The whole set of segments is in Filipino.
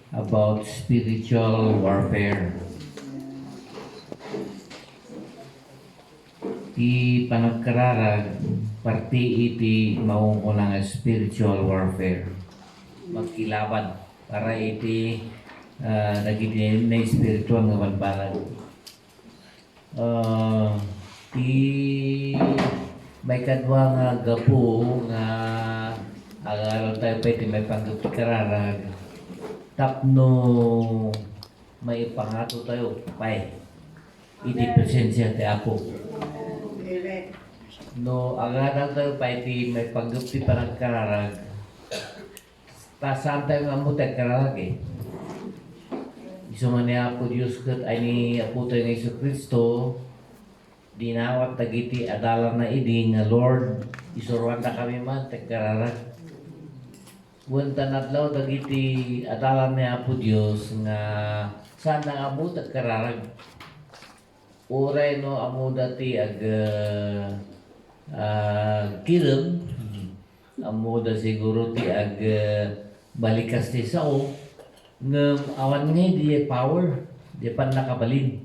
about spiritual warfare. Ti panagkararag parte iti maong nga spiritual warfare. Magkilaban para iti naging na spiritual nga banbanag. Ti may kadwa nga gapo nga agalon tayo pa iti may panggaptikararag tapno may pangato tayo pay iti presensya ti Apo. No agalon tayo pa iti may panggapti panagkararag tasan tayo nga mo tayo kararag iso man ni Apo Diyos kat ay ni Apo tayo ng Iso Kristo dinawat tagiti adalan na idi nga Lord isuruan na kami man tagkararag wanta natlaw tagiti adalan ni Apo Diyos nga saan na amo tagkararag uray no amo dati ag kirem amo da siguro ti ag balikas ti sao nga awan nga di power di pan nakabalin.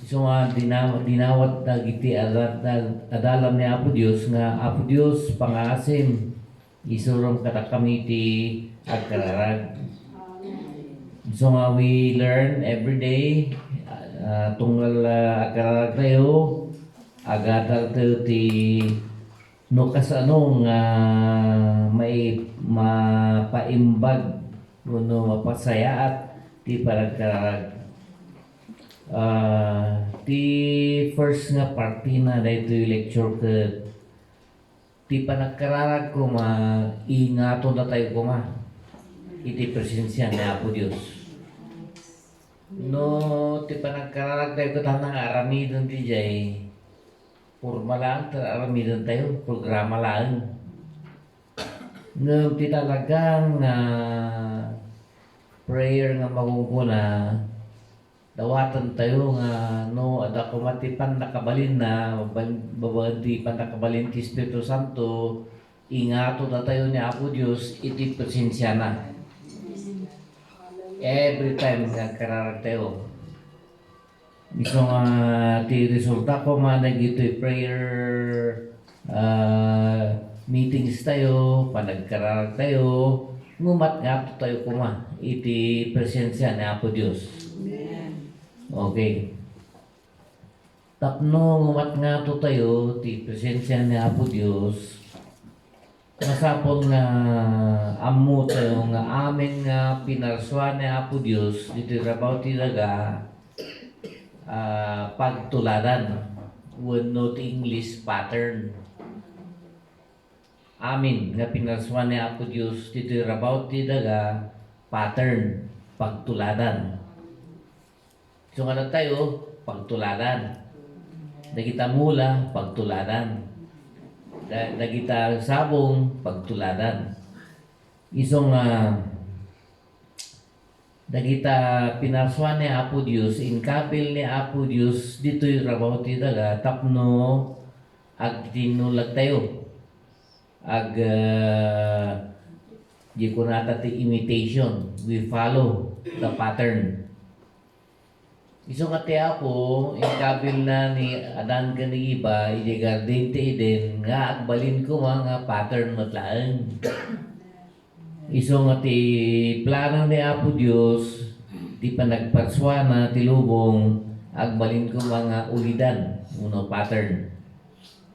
So dinawat dagiti adalam ni Apo Dios nga Apo Dios pangasim isurom kata kami ti agkararag. So nga we learn every day tunggal agkararag tayo agadal tayo ti no kasano nga may mapaimbag no mapasayaat ti paragkararag. Ti first nga party na dahito yung lecture ka ti panagkararag ko ingato na tayo ko iti presensya ni Apo Diyos no ti panagkararag tayo ko tanang aramidon ti jay purma lang aramidon tayo programa lang no ti talagang prayer nga magungkuna dawatan tayo nga no ada kumatipan nakabalin na babandi pan nakabalin ti Espiritu Santo ingato na tayo ni Apo Dios iti presensya na every time nga kararag tayo iso nga ti resulta ko nagito'y prayer meetings tayo panagkararag tayo ngumat nga tayo iti presensya ni Apo Dios. Okay. Tapno ngumat nga to tayo ti presensya ni Apo Dios. Masapon nga ammo tayo nga amin nga pinarswa ni Apo Dios dito rabaw ti daga pagtuladan wenno ti English pattern. Amin nga pinarswa ni Apo Dios dito rabaw ti daga pattern pagtuladan. So nga tayo, pagtuladan. Nagita mula, pagtuladan. Nagita sabong, pagtuladan. Isong nagita pinarswa ni Apo Dios, inkapil ni Apo Dios, dito'y rabaw ti daga, tapno, ag tinulag tayo. Ag di ko nata ti imitation. We follow the pattern. Iso nga ti Apo, ikabil na ni Adan ka ni iba, iligarden ti Eden, nga agbalin ko mga pattern matlaan. Iso nga ti plano ni Apo Dios, ti panagparswa na ti lubong, agbalin ko mga ulidan, uno pattern.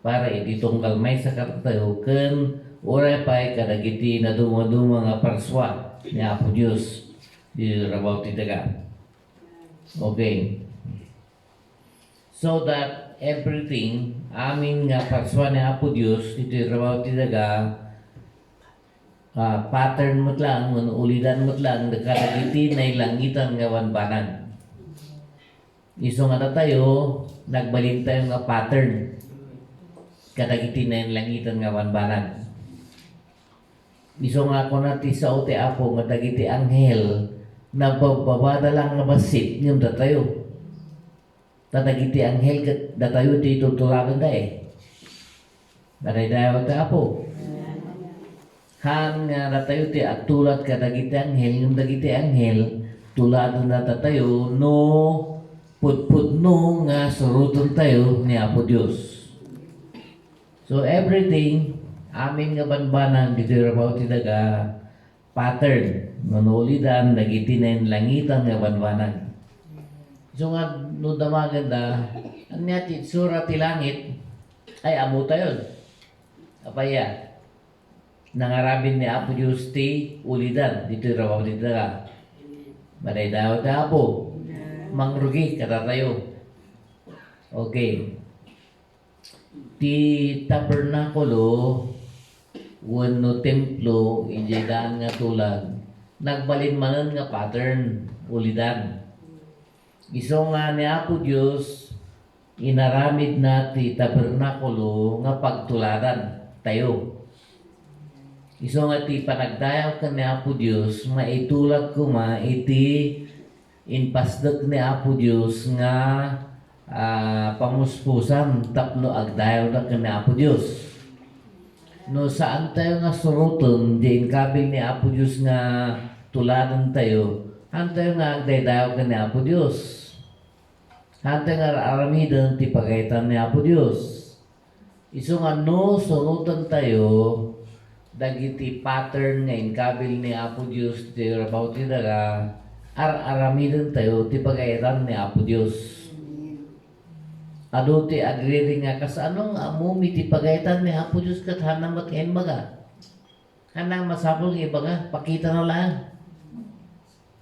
Para iti tungkal may sa tayo, ken oray pa'y kadagiti na dumaduma nga parswa ni Apo Dios, di rabaw ti daga. Okay. So that everything amin nga parswa ni Apo Dios dito rabaw ti daga pattern mo't lang ulidan mo't lang kadagiti na ilangitan nga wanbanan. Iso nga tayo nagbalin tayo nga pattern kadagiti na ilangitan nga wanbanan. Iso nga ko nati sa ti Apo nga dagiti anghel nagbabada lang nga basit ngam datayo. Tatagiti anghel datayo ti tutulagan da Naday-dayawag ta Apo. Han nga natayo ti agtulat ka dagiti anghel, yung dagiti anghel, tulado na tatayo, no putputno nga suruton tayo ni Apo Diyos. So everything, amin nga banbanan, dito rabaw ti daga pattern, manulidan, dagiti na yung langitan nga banbanan. So nga, no damaganda, ang niya ti sura ti langit, ay amo tayo. Apaya, nangarabin ni Apo Diyos ti ulidan, dito rabaw ti daga. Maday daw ta Apo, mangrugi katatayo. Okay. Ti tabernakulo, wano templo, injay nga tulag, nagbalin manan nga pattern, ulidan. Iso nga ni Apo Diyos, inaramid na ti tabernakulo nga pagtuladan tayo. Iso nga ti panagdayaw ka ni Apo Diyos, maitulag ko iti inpasdek ni Apo Diyos nga pamuspusan tapno agdayaw na ka ni Apo Diyos. No saan tayo nga suruton, di inkabil ni Apo Diyos nga tuladan tayo, tayo nga agdayaw ka ni Apo Diyos. Tayo nga aramidan ti pagaytan ni Apo Diyos. Iso nga no surutan tayo, dagiti pattern nga inkabil ni Apo Diyos ti rabaw ti daga aramidan tayo ti pagayatan ni Apo Diyos. Ado ti agriri nga kas anong amumi ti pagayatan ni Apo Diyos kat hanang matkain baga. Hanang masapol nga baga, pakita na lang.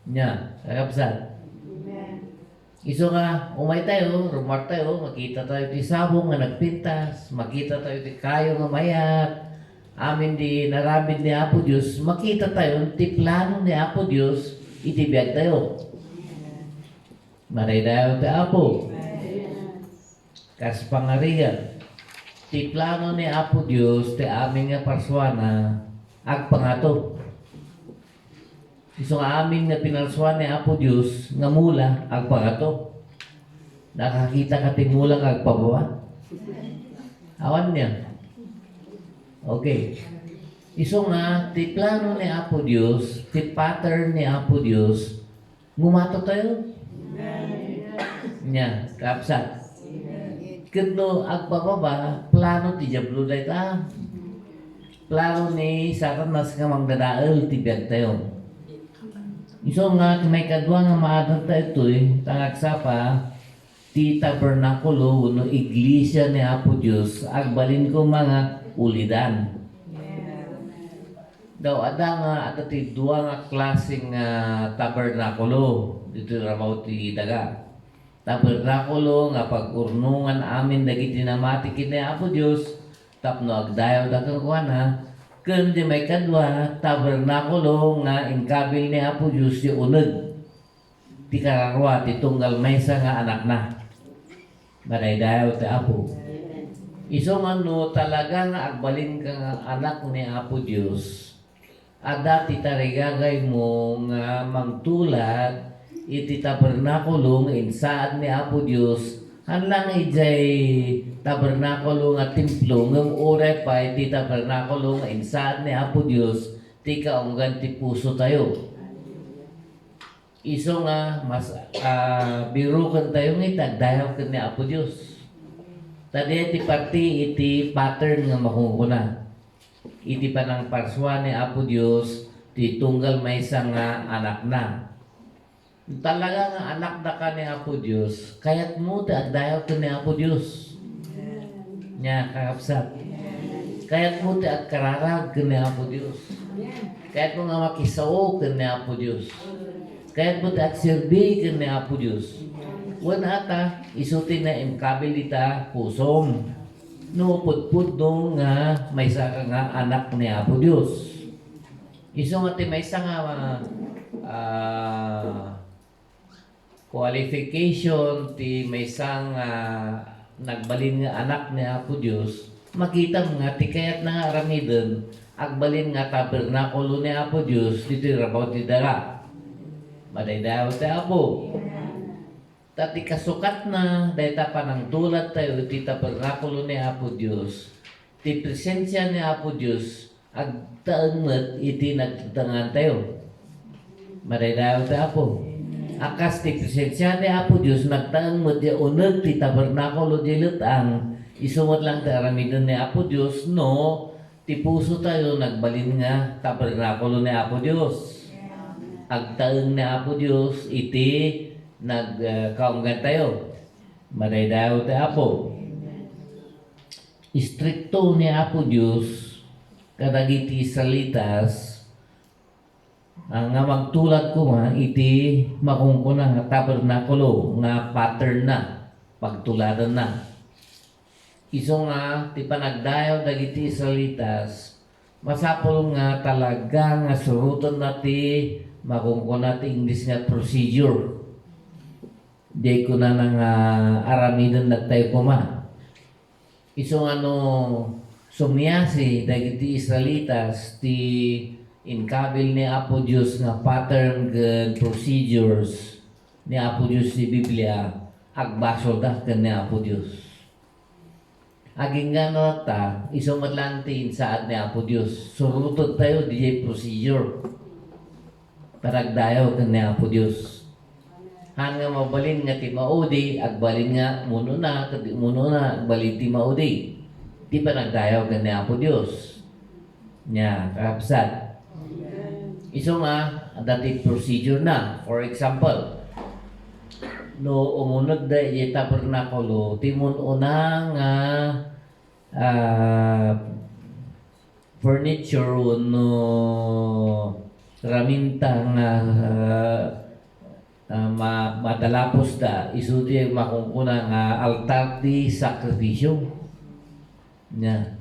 Nya, kakapsan. Iso nga, umay tayo, rumar tayo, makita tayo ti sabong nga nagpintas, makita tayo ti kayo nga mayat, amin di narabid ni Apo Diyos, makita tayo ti plano ni Apo Diyos, itibiyag tayo. Maray dayo ti Apo. Kas pangarigan, ti plano ni Apo Diyos, ti amin nga parswana, agpangato. Iso nga amin nga pinarswan ni Apo Diyos, nga mula, agpangato. Nakakita ka ti mula nga agpabawa. Awan niya. Okay. Iso nga, ti plano ni Apo Diyos, ti pattern ni Apo Diyos, ngumato tayo. Nya, kapsat. Kano agpababa, plano ti Diablo day ta. Plano ni Satanas nga magdadaal ti biyag tayo. Iso nga, may kadwa nga maadang tayo ito tangagsapa, ti tabernakulo, no iglesia ni Apo Diyos, agbalin ko mga ulidan. Daw ada nga ato ti duwa nga klaseng tabernakulo dito rabaw ti daga. Tabernakulo nga pag-urnungan amin dagiti namati kini Apo Diyos tapno agdayaw dakang kuana ken di may kadwa tabernakulo nga inkabil ni Apo Diyos ti uneg ti kararwa ti tunggal maysa nga anak na. Madaydayaw ti Apo. Iso nga no talaga nga agbalin ka nga anak ni Apo Diyos, ada ti tarigagay mo nga mangtulad iti tabernakulo nga insaad ni Apo Diyos, hanlang ijay tabernakulo nga templo nga uray pa iti tabernakulo nga insaad ni Apo Diyos, ti kaunggan ti puso tayo. Iso nga mas birukan tayo nga itagdayaw ka ni Apo Diyos. Tadi iti parti iti pattern nga makungkuna. Iti panang parswa ni Apo Diyos, ti tunggal maysa nga anak na. Talaga nga anak na ka ni Apo Diyos, kaya't mo ti agdayaw ka ni Apo Diyos. Nya kakapsat. Kaya't mo ti agkararag ka ni Apo Diyos. Kaya't mo nga makisao ka ni Apo Diyos. Kaya't mo ti agserbi ka ni Apo Diyos. Wana ata, isuti na imkabil ita pusom. No, putput dong nga may saka nga anak ni Apo Diyos. Iso nga ti may nga qualification ti may nagbalin nga anak ni Apo Diyos, makita mo nga ti kayat na nga aramidon, agbalin nga tabernakulo ni Apo Diyos, dito rabaw ti dara. Madaydayaw ti Apo. Tati kasukat na, dahil pa ng tulad tayo, ti tabernakulo ni Apo Diyos, ti presensya ni Apo Diyos, agtaeng met iti nagtutangan tayo. Madaydayaw tayo Apo. Akas ti presensya ni Apo Diyos nagtaeng met di uneg ti tabernakulo di letang isumot lang ti aramidon ni Apo Diyos no ti puso tayo nagbalin nga tabernakulo ni Apo Diyos. Agtaeng ni Apo Diyos iti nagkaunggan tayo. Madaydayaw tayo Apo. Istrikto ni Apo Diyos kadagiti salitas nga magtulad ko nga iti makungkuna nga tabernakulo nga pattern na pagtuladan na. Iso nga ti panagdayaw dagiti salitas masapol nga talaga nga suruton nati makungkuna ti English nga procedure. Di ko na nga aramidon na tayo kuma. Iso nga no sumiyasi dagiti Israelitas ti inkabil ni Apo Diyos nga pattern and procedures ni Apo Diyos si Biblia agbasol da ken ni Apo Diyos. Aging nga ta isumat lang ti insaad ni Apo Diyos. Surutod tayo di procedure. Paragdayaw ken ni Apo Diyos. Han nga mabalin nga ti maudi agbalin nga muno na agbalin ti maudi. Di panagdayaw ken ni Apo Diyos. Nya kakabsat. Iso nga, dati procedure na. For example, no umunod da iti tabernakulo, timon unang furniture no raminta nga madalapos da, iso di makungkuna nga altar di sakripisyo. Nya.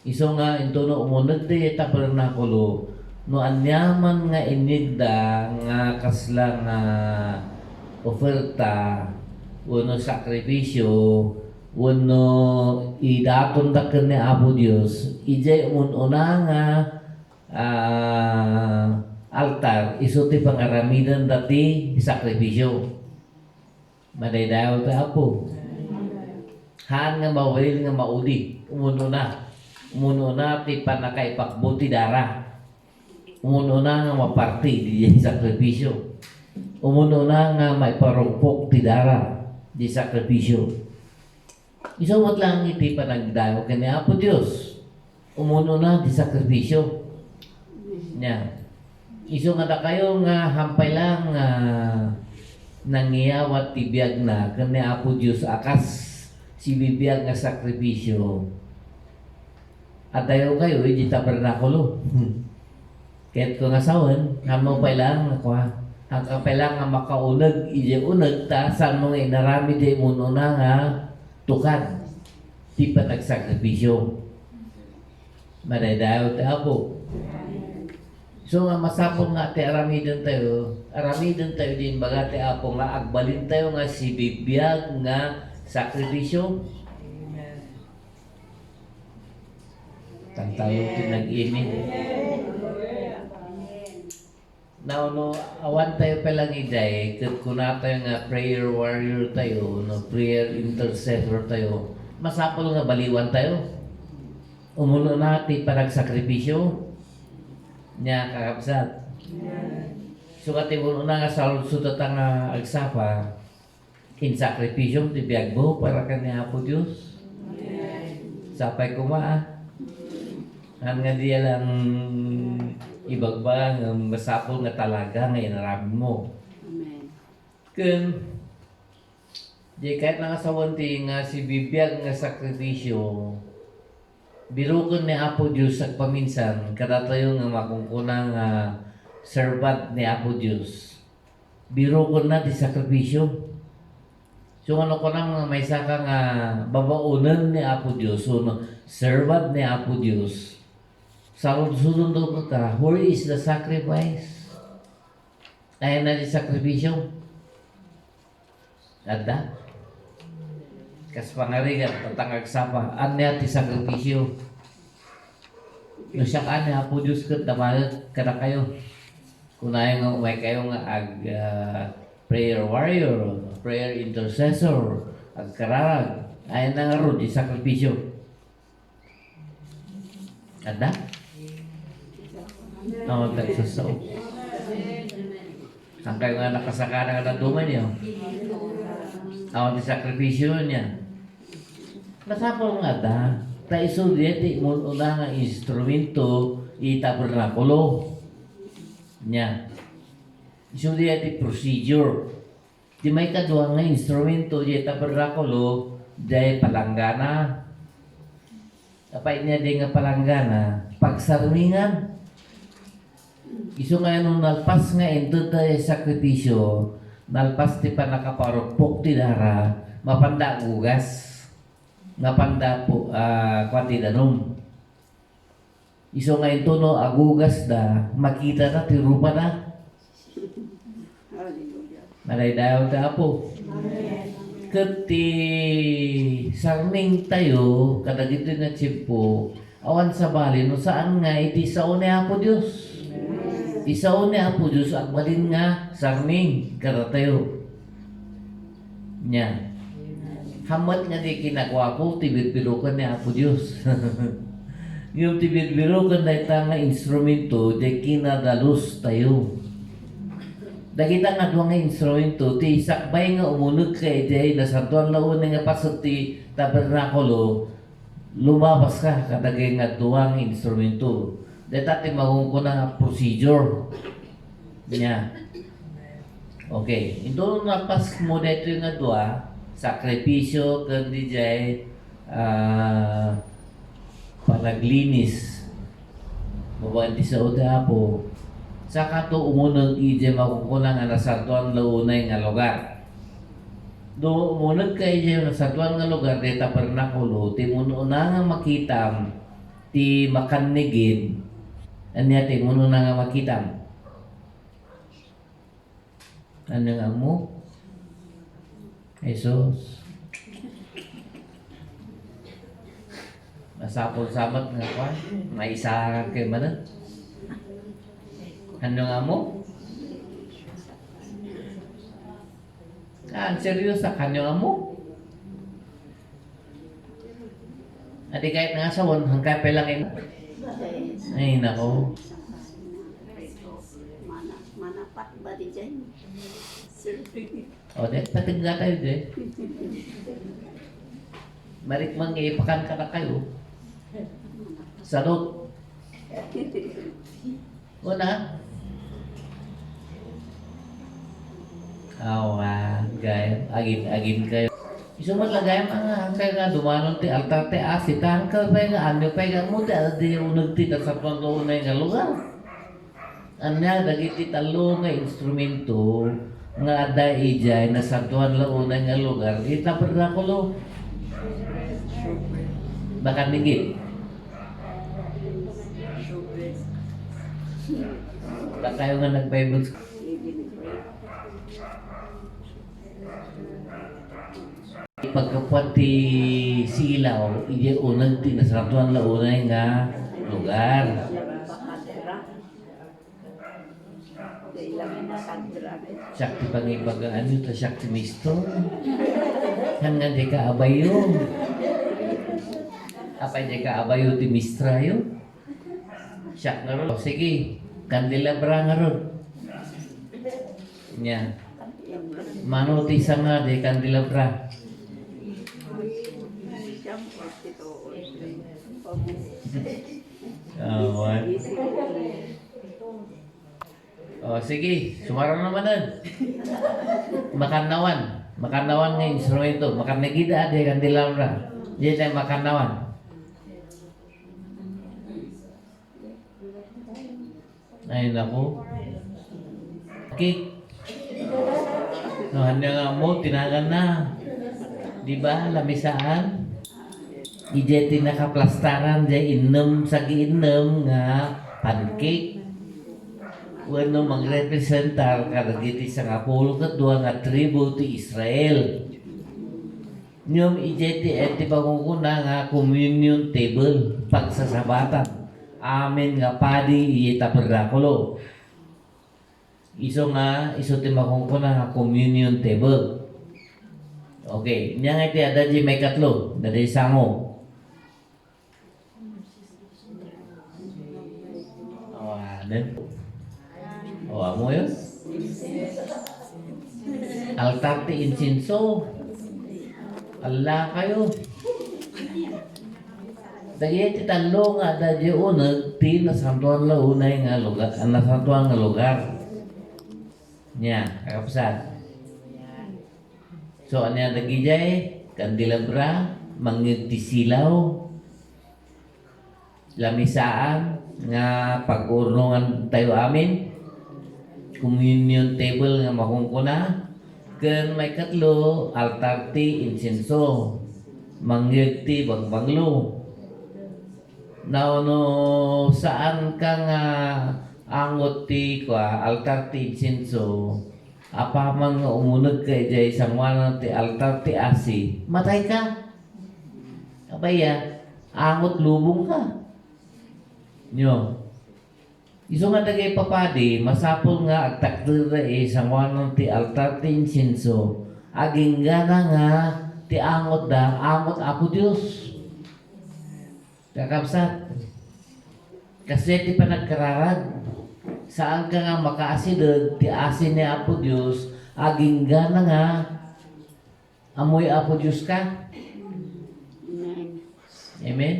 Iso nga, ito no umunod da iti tabernakulo, no anyaman nga inigda nga kaslang oferta uno sakripisyo uno idaton daken ni Apo Dios ijay una nga altar iso ti pangaramidan dati sakripisyo. Madaydayaw ta Apo. Han nga mawalil nga maudi umuno na ti panakaipakbuti dara. Umuno na nga maparti di sakripisyo. Umuno na nga maiparungpok ti dara di sakripisyo. Isumot lang iti panagdayo kani Apo Dios. Umuno na di sakripisyo. Nya. Iso nga kayo nga hampay lang nangiyawat ti biag na kani Apo Dios akas si bibiyag nga sakripisyo. At tayo kayo di tabernakulo. Kahit ko nga sawan, hamo pa lang ako ha. Ang kapailang nga makaunag, unag ta, saan mo nga inarami di muno na nga tukad. Di pa nagsakripisyo. Madaydayaw ta Apo. So nga masapong nga ti aramidon tayo din baga ti Apo nga agbalin tayo nga si bibiyag nga sakripisyo. Tayo tinag-imin. Now, no, awan tayo palang iday, kung tayo nga prayer warrior tayo, no, prayer intercessor tayo, masapol nga baliwan tayo. Umuno natin panagsakripisyo niya kakabsat. So, katibuno na nga sa sudat nga agsapa, in sakripisyo, tibiyag mo para kanya Apo Diyos. Sapay kumaa. Ang nga diya lang ibagba nga masapol nga talaga nga inarami mo. Amen. Kun di kahit nangasawanti nga si bibiyag nga sakripisyo birukon ni Apo Diyos sa paminsan kada tayo nga makungkunang servant ni Apo Diyos. Birukon na di sakripisyo. So ano ko nang may saka nga babaunan ni Apo Diyos, so servant ni Apo Diyos. Sunod ka, where is the sacrifice? Ayan na di sakripisyo. Ada? Kas pangarigan, tatangag sapa, anya ti sakripisyo. No siya ka na Apo Diyos ka, tamalat ka na kayo. Kung na yung may kayo nga prayer warrior, prayer intercessor, agkararag, ayan na nga ro di sakripisyo. Ada? Ang nagsasaw. Ang kayo nga nakasakana ka na duman niyo. Ang sakripisyo niya. Nasapol nga da. Ta iso diyete mo una nga instrumento itabernakulo. Nya. Iso diyete procedure. Di may kadua nga instrumento itabernakulo dahil palanggana. Kapag niya di nga palanggana, pagsarmingan. Iso nga nung nalpas nga ito tayo sakripisyo, nalpas ti pa nakaparupok ti dara, mapanda gugas. Mapanda po, kwati danum. Iso nga ito no, agugas da, makita na, tirupa na. Malay daw da po. Kati sarning tayo, kadagito nga chimpo, awan sa bali, no saan nga, iti sa une po Diyos. Isaw ni Apo Diyos at balin nga sarning karatayo niya. Hamat nga di kinagawa ko, tibid-birukan ni Apo Diyos. Yung tibid-birukan na ita nga instrumento, di kinadalos tayo. Dagita nga doon nga instrumento, ti sakbay nga umunod ka iti, nasantuan laon nga pasot ti tabernakulo, lumabas ka kadagay nga doon nga instrumento. Dati mahung ko na procedure niya. Okay. Ito napas mo dito yung dua, sakripisyo kundi jay panaglinis. Mabanti sa uda po. Saka to umunag ije makukunan nga nasatuan launay nga lugar. Do umunag ka ije nasatuan nga lugar dito pernakulo, ti muna nga makitam, ti makanigid, anya ti muno na nga makita. Ano nga mo? Jesus. Masapol samat nga kwa. May isa kay manan. Ano nga mo? Ang seryoso sa kanyo nga mo? Adi kahit nga sawon, hangkay pa lang ay, nako. Manapat ba di dyan? O, de, patigga tayo, de. Marikmang ipakan ka na kayo. Salot. Una. Awa, gaya. Agin kayo. Iso man lagay mga kaya nga dumanon ti altar ti asitan ka pa nga anyo pa nga mo di unag ti sa pangkaunay nga lugar. Anya dagiti talo nga instrumento nga ada ijay na santuan launay nga lugar kita pernakulo. Baka nigit. Baka kayo nga nag-Bible school. Pagkapuan ti silaw, iya unang tinasaratuan launay nga lugar. Sakti pangibagaan yun, ta sakti misto. Hanggang di ka abayo. Apa di ka abayo ti mistra yun? Sak na ron. Sige, kandelabra nga ron. Nya. Mano ti sanga di kandelabra. Awan. Oh, sige, sumarang naman nun. Makanawan nga instrumento. Makanagida ade kandelabra. Diyan tayo makanawan. Ay, naku. Okay. No, hanya nga mo, tinagan na. Diba, lamisaan? Ijeti nakaplastaran jay inem sagi inem nga pancake. Wano magrepresentar kadagiti sa kapulo kadua nga tribu ti Israel. Nyom ijeti eti pangunguna nga communion table pagsasabatan. Amen nga padi iyeta perdakulo. Iso ti makungkuna nga communion table. Okay, nya nga iti ada di may katlo, dari sango. Amen. O, amo yun? Altar ti insinso. Allah kayo. Dagiti ti talo nga dadyo unag ti nasantuan la unay nga lugar, nasantuan nga lugar. Nya, kakapsat. So ano yan dagijay, kandilabra, mangiti silaw, lamisaan nga pag-urnungan tayo amin, communion table nga makungkuna, ken may katlo, altar ti insenso, mangyag ti bagbanglo. Now, no, saan ka nga angot ti altar ti insenso, apamang nga umunag ka jay sangwanan ti altar ti asi, matay ka. Abaya, angot lubong ka. Nyo. Iso nga dagay papadi, masapol nga agtakdira sangwanan ti altar ti insenso, aging gana nga ti angot angot Apo Diyos. Kakapsat, kasi ti panagkararag, saan ka nga makaasidod, ti asin ni Apo Diyos, aging gana nga, amoy Apo Diyos ka. Amen. Amen?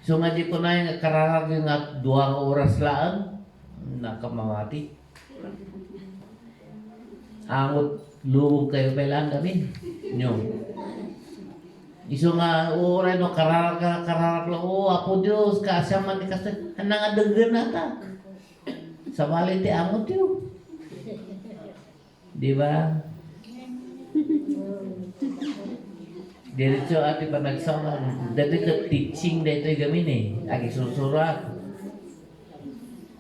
So nga di ko na yung kararag yung 2 oras laan, nakamamati. Angot, lubog kayo kailangan kami. Nyo. Iso nga, oray no, kararak lang, Apo Diyos, kasya man, kasi, anang adaggan nata. Sa bali ti amot yun. Di ba? Diretso ati pa nagsama. Dati ka teaching dito yung gamin eh. Agi susurat.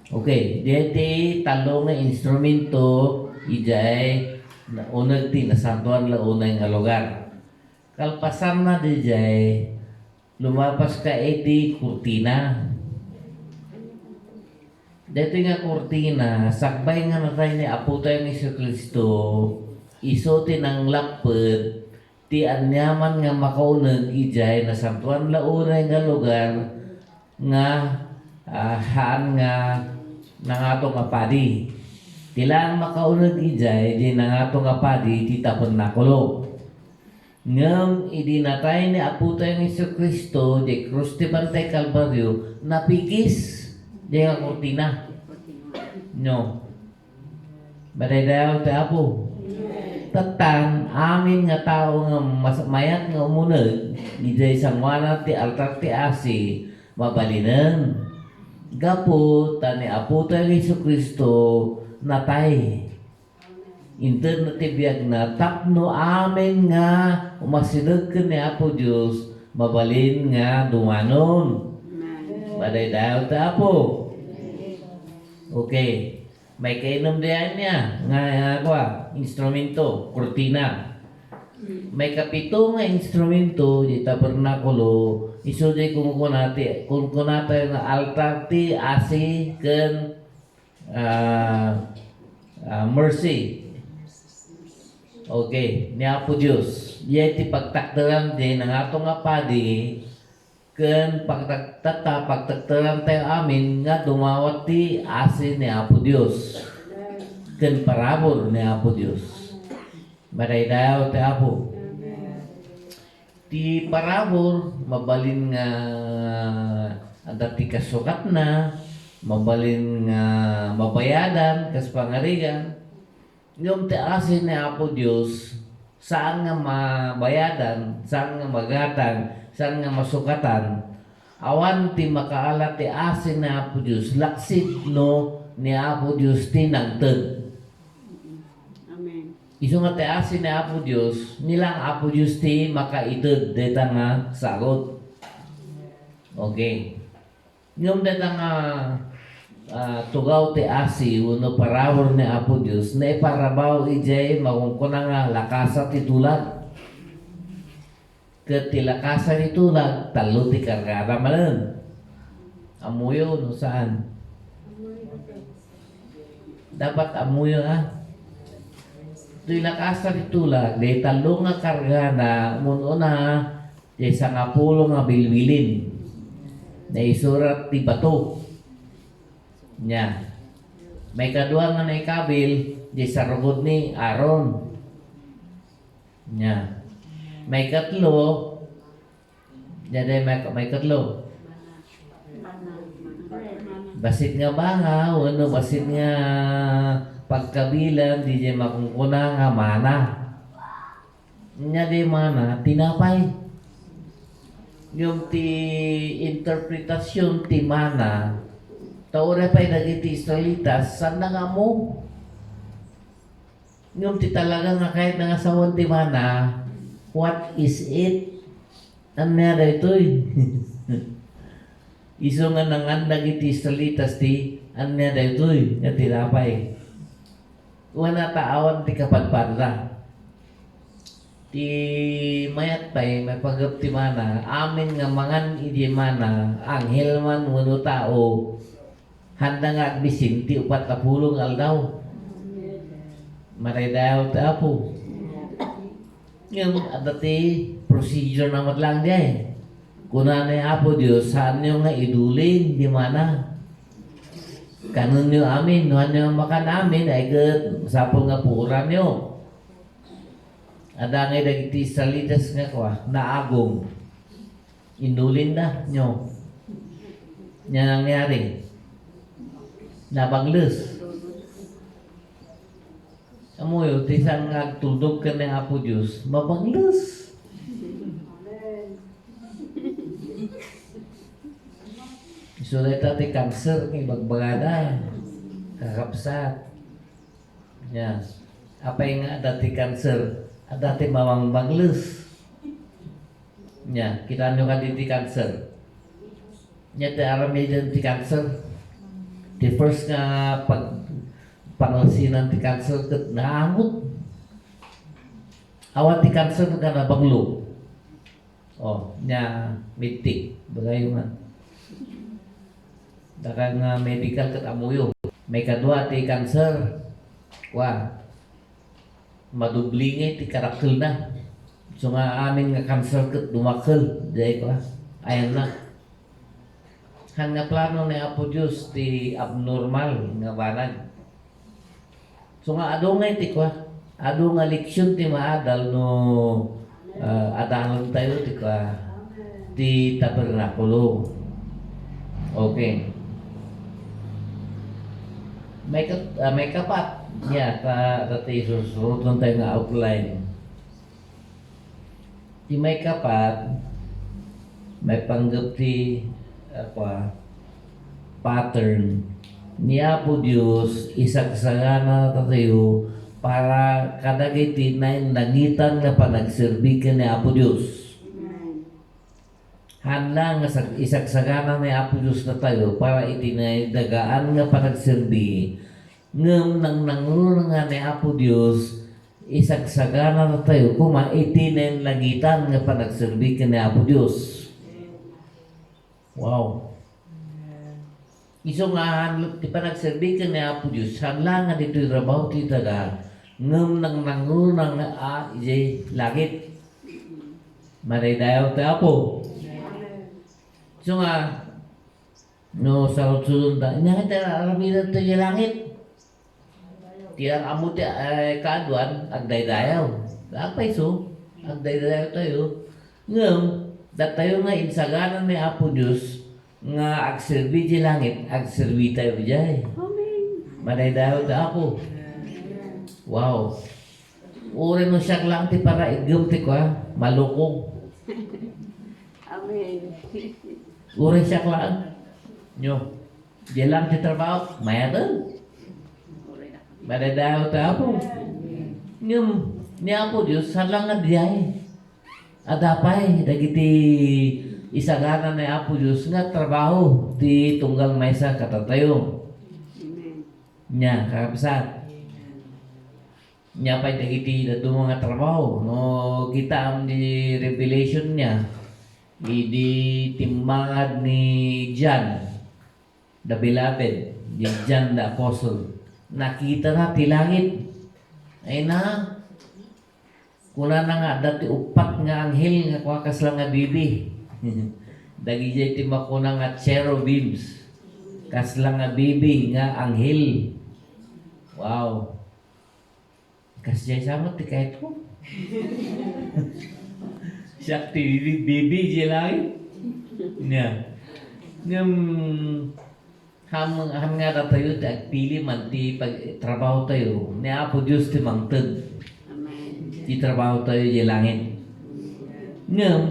Okay, dito talong na instrumento, ijay, unag ti, nasantuan la unay nga lugar. Kalpasan na di jay, lumapas ka di kurtina. Dito nga kurtina, sakbay nga na tayo ni Apo tayo ni Kristo, isuti ng lapad, ti anyaman nga makaunag ijay, nasantuan launay nga lugar, nga haan nga nangatong nga padi. Tilang makaunag ijay, di nangatong nga padi, ti tapon na kulo. Ngam idinatay ni Apo tayo ni Kristo, di krus ti Bantay Kalbaryo, napikis di nga kurtina. No. Baday daw ti Apo. Tatan, amin nga tao nga mayat nga umunag, ijay sangwana ti altar ti asi, mabalinan. Gapo, tani Apo tayo ni Kristo, natay. Inter na tibiyag na tapno amin nga umasinag ka ni Apo Diyos, mabalin nga dumanon. Baday daw ta Apo. Okay. May kainom diyan niya nga instrumento, kurtina. May kapito nga instrumento di tabernakulo, iso di kumukunata nga altar ti asi ken mercy. Okay, ni Apo Diyos. Yeti pagtakdaran din ng atong apadi ken pagtakdaran tayo amin nga dumawat ti asin ni Apo Diyos. Ken parabor ni Apo Diyos. Maray daw ti Apo. Ti parabor mabalin nga dati kasukat na, mabalin nga mabayadan kas pangarigan. Yung tiasin ni Apo Diyos, saan nga mabayadan, saan nga magatan, saan nga masukatan, awan ti makaalat ti asin ni Apo Diyos, laksit no ni Apo Diyos tinagtad. Amen. Iso nga ti asin ni Apo Diyos, nilang Apo Diyos ti makaitad, deta nga sagot. Okay. Yung deta nga tugaw ti asi uno parawor ni Apo Diyos na iparabaw ijay makungkuna nga lakasa ti tulag. Ket ti lakasa ti tulag talo ti kargara manen. Amuyo no saan? Dapat amuyo ti lakasa ti tulag di talo nga kargana mununa di sangapulo nga bilbilin na isurat ti bato. Nya. May kadua nga naikabil di sarugod ni Aaron. Nya. May katlo. Jadi may katlo. Basit nga banga, wano basit nga pagkabilan, di jay makungkuna nga mana. Nya di mana, tinapay. Yung ti interpretasyon ti mana, taore pa'y nagiti Israelitas, saan na nga mo? Yung ti talaga nga kahit nangasawan ti mana, what is it? Ano na ito eh? Iso nga nangandag iti Israelitas ti ano na ito eh? Nga tinapay. Wala taawan ti kapadpadra. Ti mayat pa'y may pagap ti mana, amin nga mangan iti mana, anghel man wano tao, handa nga at bisin ti 40 aldaw. Maray daw ti apo. Yung adati procedure na matlang di ay. Kuna na apo Diyos, saan nyo nga idulin, di mana? Kanon nyo amin, nuhan nyo makan amin, ay kat, sapol nga puran nyo. Ada nga dagiti Israelitas nga kwa, naagong. Indulin na nyo. Yan nangyari. Nabangles. Amoy, tisang nagtudog ka ng Apo Diyos, mabangles. Isulit ti cancer ni bagbagada, kakapsat. Yan. Apay nga dati cancer, dati mawang bangles. Yan, kita nyo ka di cancer. Yan, ti aramay din ti cancer. Ti first nga pangalsinan ti cancer kat naangot. Awan ti cancer nga nabanglo. Oh, nya mitik bagay man. Dakang medical kat amuyo. May kadua ti cancer. Wa madublingi ti karakter na. So nga amin nga cancer kat dumakkel. Dahil ko ayan na. Han nga plano ni Apo Diyos ti abnormal nga banag. So nga ado nga iti kwa, ado nga leksyon ti maadal no adalan tayo ti kwa ti tabernakulo. Okay. May kapat niya ta susunod lang tayo nga outline. Ti may kapat, may panggap ti pattern niya po Diyos isagsagana tayo para kadagiti na nangitan nga panagserbi ka ni Apo Diyos. Handa nga isagsagana ni Apo Diyos na tayo para itinadagaan nga panagserbi ngam nang nangulo nga ni Apo Diyos isagsagana na tayo kuma itinadagitan nga panagserbi ka ni Apo Diyos. Wow. Iso nga ti panagserbi ka ni Apo Diyos, hanla nga dito'y rabaw ti taga, ngam nang nangunang ijay langit. Maray dayaw ti Apo. So nga, no, sarot-sulong ta, nga kita aramidan ti langit. Tiyang amo ti kaaduan, agday dayaw. Agpay so, agday dayaw tayo. Ngam, tayo nga insaganan ni Apo Diyos nga agserbi di langit, agserbi tayo jay. Amen. Maday daw ta Apo. Wow. Uri mo siya lang ti para igam ti kwa, malukong. Amen. Uri siya lang. Nyo, di lang ti trabaho, mayatan. Maday daw ta Apo. Nyum, ni Apo Diyos, salang nga diyay. Adapay, dagiti isagana ni Apo Diyos nga trabaho ti tunggal maysa katatayo. Amen. Nya, kakapsat. Nya pa'y dagiti dito mga trabaho. No, kita ang di revelation niya. Di timbangad ni John, the beloved, di John the Apostle. Nakita na ti langit. Ay na, kuna na nga dati upat nga anghel nga kwakas lang nga bibi. Dagi jay ti makuna nga cherubims. Kasla nga bibi nga anghel. Wow. Kasya sama ti kahit ko. Siya ti bibi siya lang. Nya. Ngam ham nga tayo ti agpili man ti pag trabaho tayo. Ni Apo Diyos ti mangted. Amen. Ti trabaho tayo di langit. Ngam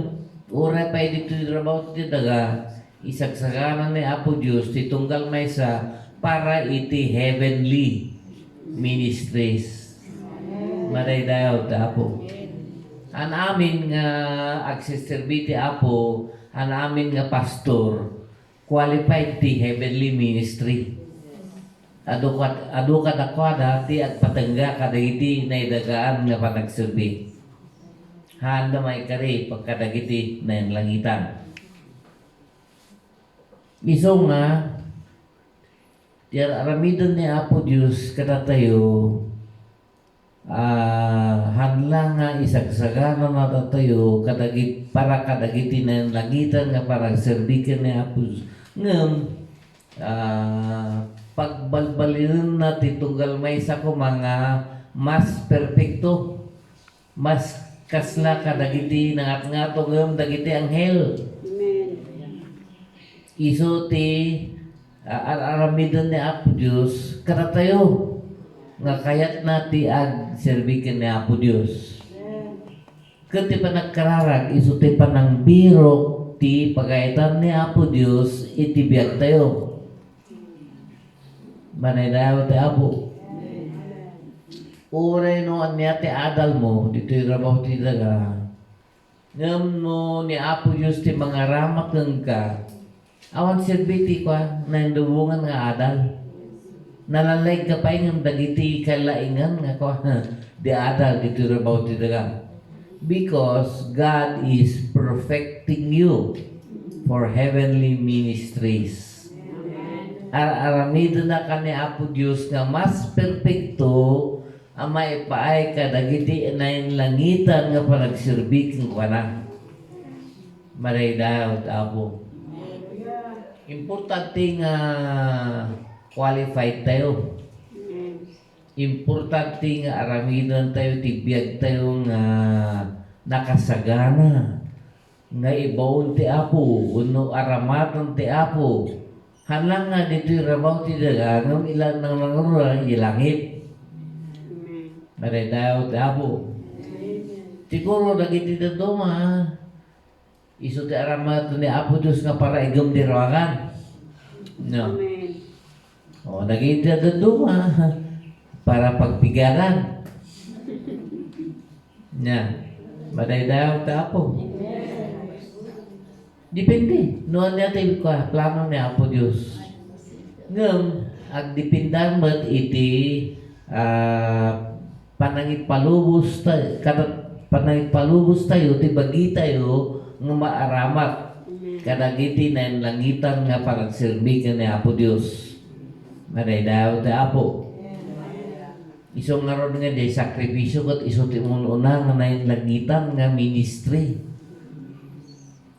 ora pa dito ti trabaho ti daga isagsaganan ni Apo Diyos ti tunggal maysa para iti heavenly ministries. Maray daw ta Apo. An amin nga agsiserbi ti Apo, an amin nga pastor qualified ti heavenly ministry. Adu ka dakwada ti at patengga kadagiti na idagaan nga panagserbi. Handa may kari pagkadagiti na langitan. Iso nga ti aramidon ni Apo Dios kada tayo hanlang nga isagsagana na tayo kadagit para kadagiti na langitan nga parang serbikan ni Apo ngem pagbalbalin na titunggal may sa ko mga mas perfecto mas kasla kadagiti nangat-ngato ngem dagiti anghel. Amen. Iso ti aramidon ni Apo Dios kada tayo nga kayat nati ag serbikin ni Apo Dios. Ket pa nagkararag iso ti panang biro ti pagayatan ni Apo Dios iti biag tayo. Manay daw ti Apo. Uray no anya ti adal mo dito trabaho ti daga. Ngem no ni Apo Dios ti mga ramak ka. Awan serbiti ka na indubungan nga adal. Nalalay ka pa yung dagiti kalaingan nga ko di adal dito trabaho ti daga. Because God is perfecting you for heavenly ministries. Aramido na ka ni Apo Diyos nga mas perfecto ang maipaay ka dagiti na yung langitan nga panagsirbik ka na. Maray daw Apo. Importante nga qualified tayo. Importante nga aramidan tayo, tibiyag tayo nga nakasagana. Nga ibawon ti Apo, uno aramatan ti Apo. Hanlang nga dito rabaw ti daganong ilan ng langurang ilangit. Maray daw ti Apo. Siguro dagiti daduma. Iso ti aramatan ni Apo Diyos nga para igam di rawagan. No. O, nagita daduma para pagpigaran. Nya, maday daw ta Apo. Depende. Noon natin ko, plano ni Apo Diyos. Ngam, agdipindan mo't iti panangit palubos tayo, ti bagi tayo nga maaramat. Kadagiti na yung langitan nga parang sirbigan ni Apo Diyos. Maday daw ta Apo. Iso nga ron nga di sakripisyo kat iso ti una nga na yung langitan nga ministry.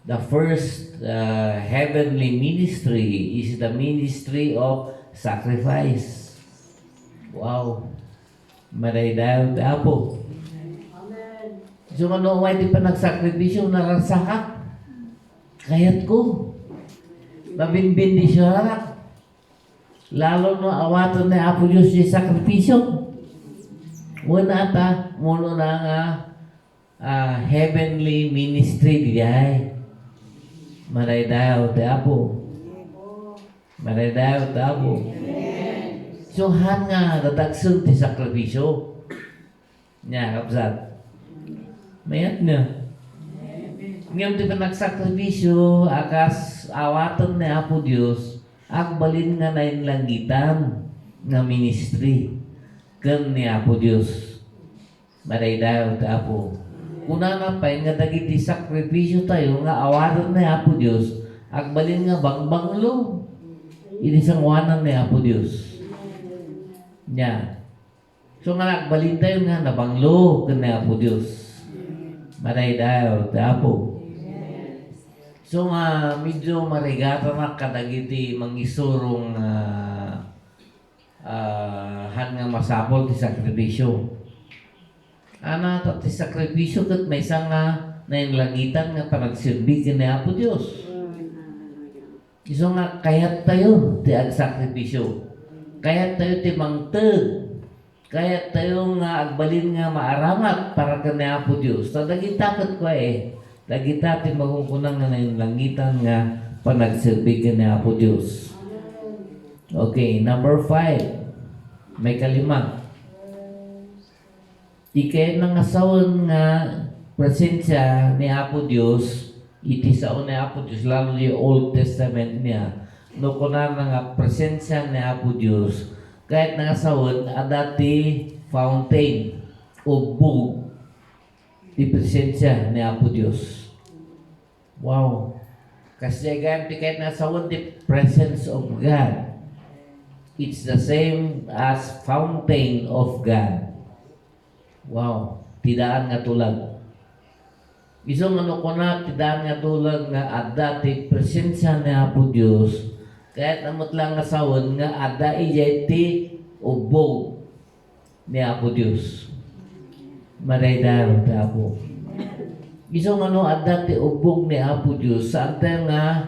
The first heavenly ministry is the ministry of sacrifice. Wow. Maday daw ta Apo. So ano why di pa nagsakripisyo naransaka? Kayat ko. Mabinbin di siya. Lalo no awatan na Apo Diyos di sakripisyo. Una ata, muno na nga heavenly ministry diay. Maray daw ti Apo. Maray daw ti Apo. So han nga dadagsun ti sakripisyo. Nya kapsat. Mayat na. Ngayon di pa nagsakripisyo akas awatan ni Apo Diyos agbalin nga na yung langitan nga ministry ken ni Apo Diyos. Maray daw ti Apo. Kuna na pa nga dagiti sakripisyo tayo nga awatan ni Apo Diyos agbalin nga bangbanglo inisangwanan ni Apo Diyos. Nya. So nga nagbalin tayo nga nabanglo ken ni Apo Diyos. Maray daw ti Apo. So nga medyo marigata na kadagiti mangisurong han nga masapol ti sakripisyo. Ana ti sakripisyo ket may nga nainlangitan nga panagsilbi ken ni Apo Dios. Iso nga kayat tayo ti agsakripisyo. Kayat tayo ti mangted. Kayat tayo nga agbalin nga maaramat para ken ni Apo Dios. Tadagitakot ko dagita ti magungkunang nga nainlangitan nga panagsilbi ken ni Apo Dios. Okay, number 5. May kalima. Ikay nangasawon nga presensya ni Apo Dios, iti sao ni Apo Dios, lalo yung Old Testament niya. No kunan nga presensya ni Apo Dios, kahit nangasawon, adati fountain o bug, di presensya ni Apo Dios. Wow! Kasi ganti kahit nangasawon, the presence of God. It's the same as fountain of God. Wow, tidaan nga tulag. Isang ano ko na, tidaan nga tulag nga adda ti presensya ni Apo Dios. Kahit amot lang nga sawon nga adda ijay ti ubog ni Apo Dios. Maraydaw ti Apo. Isang ano adda ti ubog ni Apo Dios, saan tayo nga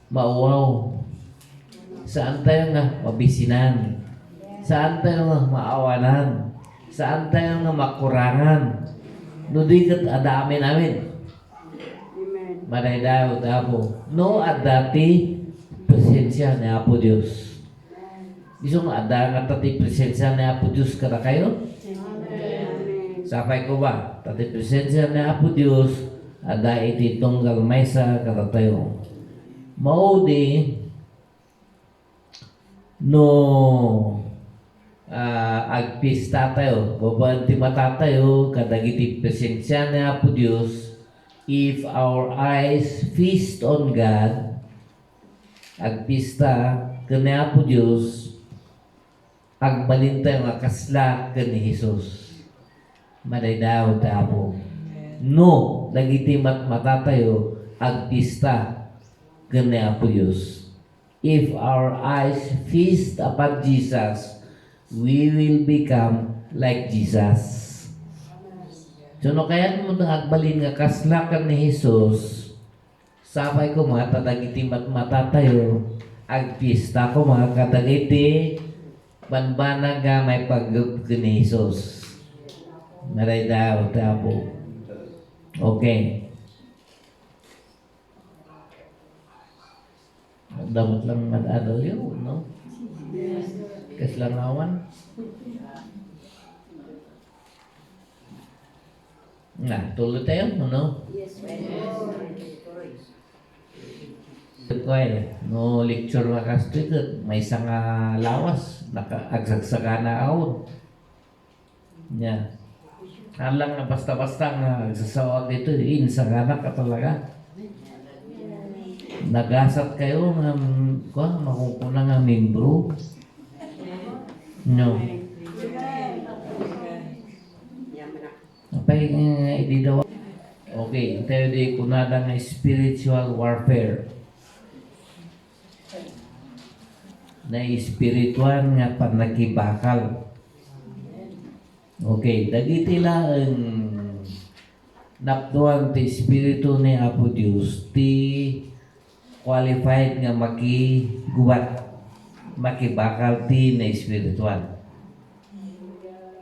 mauwaw? Saan tayo nga mabisinan? Saan tayo nga maawanan? Saan tayo nga makurangan? Nudigat adami namin. Amen. Maraydaw Apo. No adati presensya ni Apo Dios. Isong ada nga tati presensya ni Apo Dios kada kayo? Amen. Sapay ko ba? Tati presensya ni Apo Dios ada iti tunggal maysa kada tayo. Maudi no agpista tayo, babanti mata tayo, kadagiti presensya ni Apo Dios. If our eyes feast on God, agpista ken ni Apo Dios, agbalin tayo nga kasla ken ni Jesus. Madaydaw ta Apo. No, dagiti mata tayo, agpista ken ni Apo Dios. If our eyes feast upon Jesus, we will become like Jesus. So no kaya mo agbalin nga kaslakan ni Jesus, sabay ko mga tadagiti mata tayo, agpista ko mga kadagiti banbanag nga may paggup ni Jesus. Maraydaw tapo. Okay. Damot lang madadal yun, no? Kaslangawan. Nah, tuloy tayo, no? Yes, No lecture nga kastikot, may isang lawas, nakaagsagsaga na awon. Nya. Alang nga basta-basta nga agsasawag dito, insagana ka talaga. Nagasat kayo nga makukuna nga membro. No. Apay nga hindi daw. Okay, tayo di kunada nga spiritual warfare. Na spiritual nga panakibakal. Okay, dagiti lang naptuan ti espiritu ni Apo Dios ti qualified nga makigubat, makibakal ti na espiritual.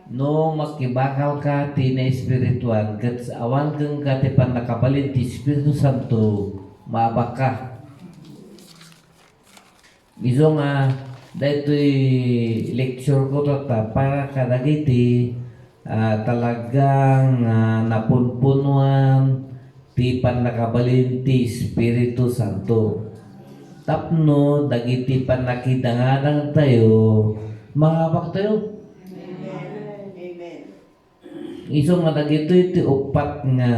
No makibakal ka ti na espiritual, kat awan kang ka ti panakabalin ti Espiritu Santo, maabak ka. Iso nga, dahito'y lecture ko tata para kadagiti talagang napunpunuan ti panakabalin ti Espiritu Santo. Tapno, dagiti panakidangadang tayo, maabak tayo. Iso nga dagito iti upat nga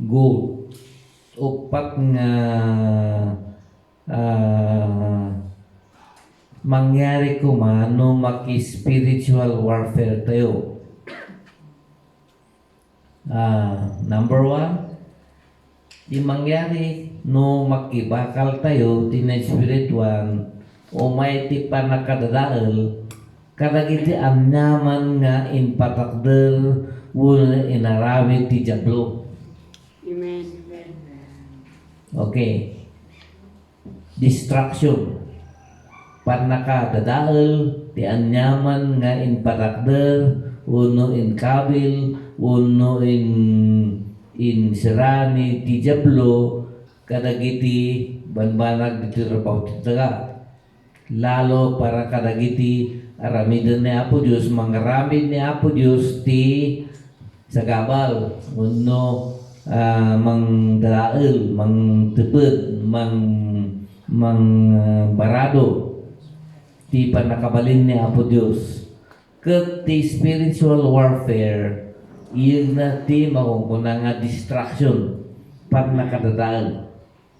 goal, upat nga mangyari ko no maki-spiritual warfare tayo. Number 1, Di mangyari no makibakal tayo tina espirituan o may ti panakadadael kadagiti anyaman nga in patakder wala inarawit ti jablo. Amen. Okay. Distraction. Panakadadael ti anyaman nga in patakder uno in kabil uno in sirani ti jablo kadagiti banbanag diti rapaw ti taga. Lalo para kadagiti aramiden ni Apo Diyos, mangaramid ni Apo Diyos ti sagabal, uno mangdalael, mangteped, barado ti panakabalin ni Apo Diyos. Ket ti spiritual warfare iyon na ti makukuna nga distraction pag nakadadael.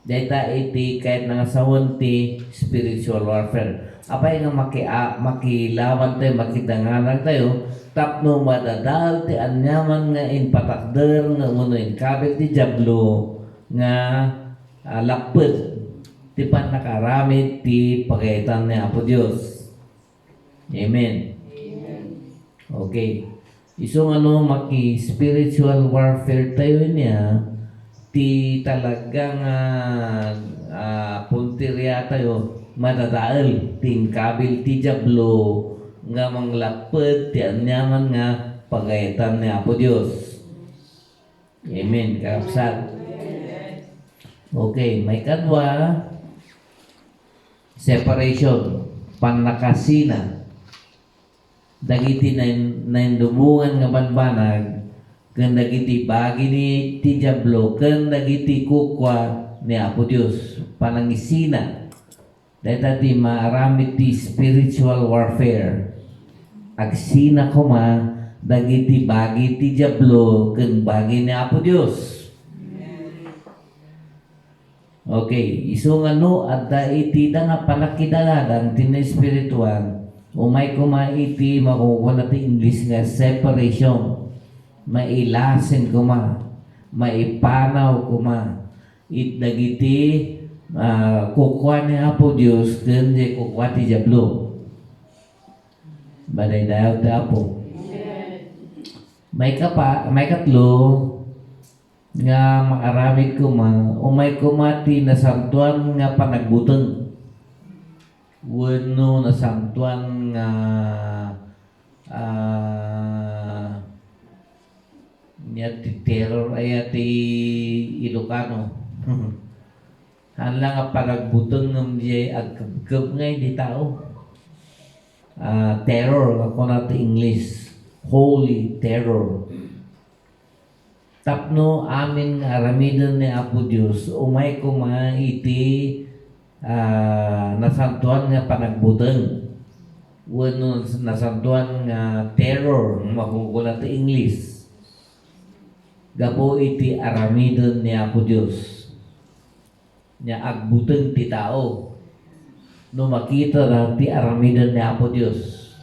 Data iti kahit nangasawan ti spiritual warfare. Apay nga makilawan tayo, makidanganan tayo, tapno madadal ti anyaman nga in patakder nga uno in kabit ti jablo nga lapet ti panakaramid ti pagaytan ni Apo Diyos. Amen. Okay. Iso maki spiritual warfare tayo niya ti talagang puntirya tayo madadael tin kabil ti jablo nga manglapet ti anyaman nga pagayatan ni Apo Diyos. Amen. Kapsat. Okay, may kadwa separation panakasina dagiti naindumungan nga banbanag ken dagiti bagi ni ti jablo ken dagiti kukwa ni Apo Diyos panangisina dahil ti maaramid ti spiritual warfare agsina kuma dagiti bagi ti jablo ken bagi ni Apo Diyos. Okay, iso nga no adda iti da nga panakidaladan ti espirituan umay kuma iti makukuha ti English nga separation. Mailasin kuma, maipanaw kuma, dagiti kukwa ni Apo Diyos kundi kukwa ti jablo. Baday dayaw ti Apo. May katlo nga makaramid kuma, umay kuma ti nasantuan nga panagbuteng. Wano nasantuan nga niya ti terror ay ti Ilocano. Hanla nga panagbuteng ng diya agkabgab nga di tao. Terror ako na ti English. Holy terror. Tapno amin nga aramidan ni Apo Diyos umay kuma iti nasantuan nga panagbuteng. Wano nasantuan nga terror makukula ti English. Gapo iti aramidon ni Apo Diyos nya agbuteng ti tao no makita na ti aramidon ni Apo Diyos.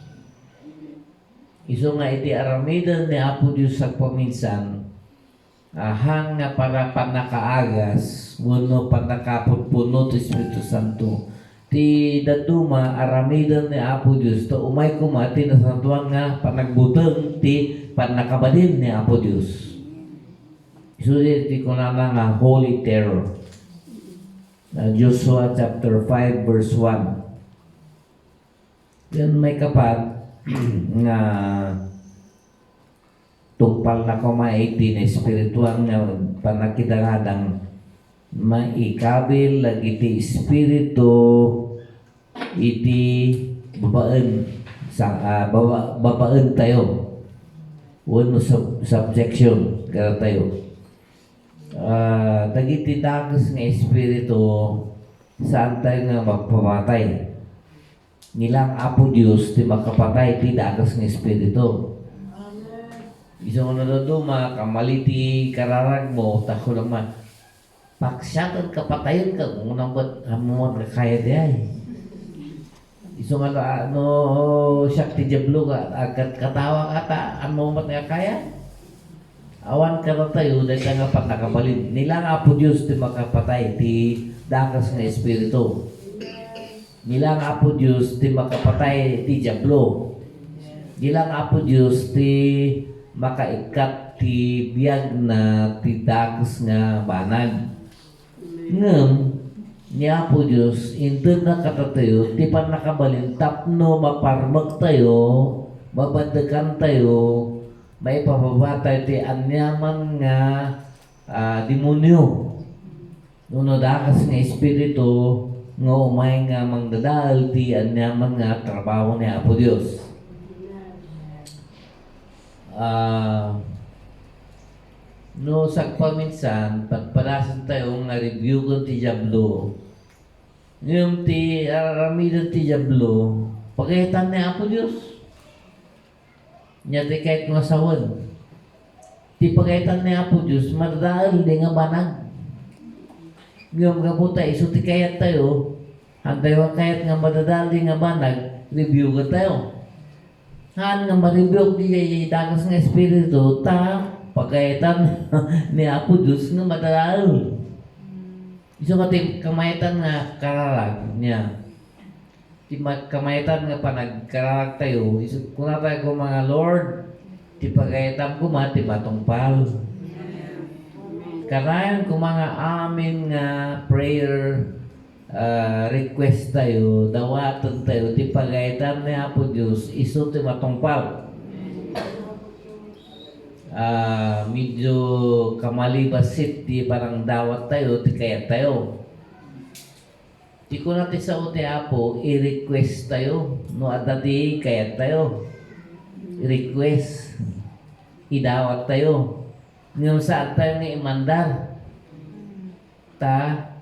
Iso nga iti aramidon ni Apo Diyos sa paminsan hang nga para panakaagas wano panakaputpuno ti Espiritu Santo ti daduma aramidon ni Apo Diyos to umay kumati na santuan nga panagbuteng ti panakabalin ni Apo Diyos. Isulit ti kunana nga holy terror. Joshua chapter 5 verse 1. Yan may kapat nga tungpal na kumaiti na espiritual nga panakidangadang maikabil lagi ti espiritu iti babaen sa babaen tayo. Wano subjection kada tayo. Dagiti dagas nga espiritu saan tayo nga magpamatay nilang Apo Diyos ti makapatay ti dagas nga espiritu. Isang nadaduma kamaliti kararag mo tako naman paksyakan kapatayon ka kung unang ba't hamuan ka kaya di ay isang siyak ti jablo ka agad katawa kata ano ba't nga kaya Awan ka na tayo, dahil ka nga patakabalin. Nila nga po Diyos ti makapatay, ti dakas nga espiritu. Nila nga po Diyos ti makapatay, ti diablo. Nila nga po Diyos ti makaikat, ti biyag na ti dakas nga banag. Ngem, niya po Diyos, ito na katatayo, ti pan nakabalin, tapno maparmag tayo, babadakan tayo, may pababa tayo ti anyaman nga demonyo. Nuno dakas nga espiritu nga umay nga mangdadal ti anyaman nga trabaho ni Apo Diyos. No sagpaminsan pagpalasan tayo nga review ko ti diablo. Yung ti aramidan ti diablo, pagkaitan ni Apo Diyos. Nya ti kahit nga sawan. Ti pagkaitan ni Apo Diyos, madadal di nga banag. Ngam kaputa, iso ti kayat tayo, hantay wa kayat nga madadal di nga banag, review ka tayo. Han nga ma-review di dakas nga espiritu, ta pagkaitan ni Apo Diyos nga madadal. Iso ka ti kamayatan nga karalag niya. Ti kamayatan nga panagkaralag tayo, iso kung na tayo kung mga Lord, ti pagkaitan ko ti matungpal. Karayan kung mga amin nga prayer request tayo, dawatan tayo, ti pagkaitan ni Apo Diyos, iso ti matungpal. Medyo kamalibasit ti parang dawat tayo, ti kayat tayo. Ti ko natin sa uti Apo, i-request tayo, no adati kayat tayo. I-request, idawat tayo. Ngayon saan tayo nga imandar?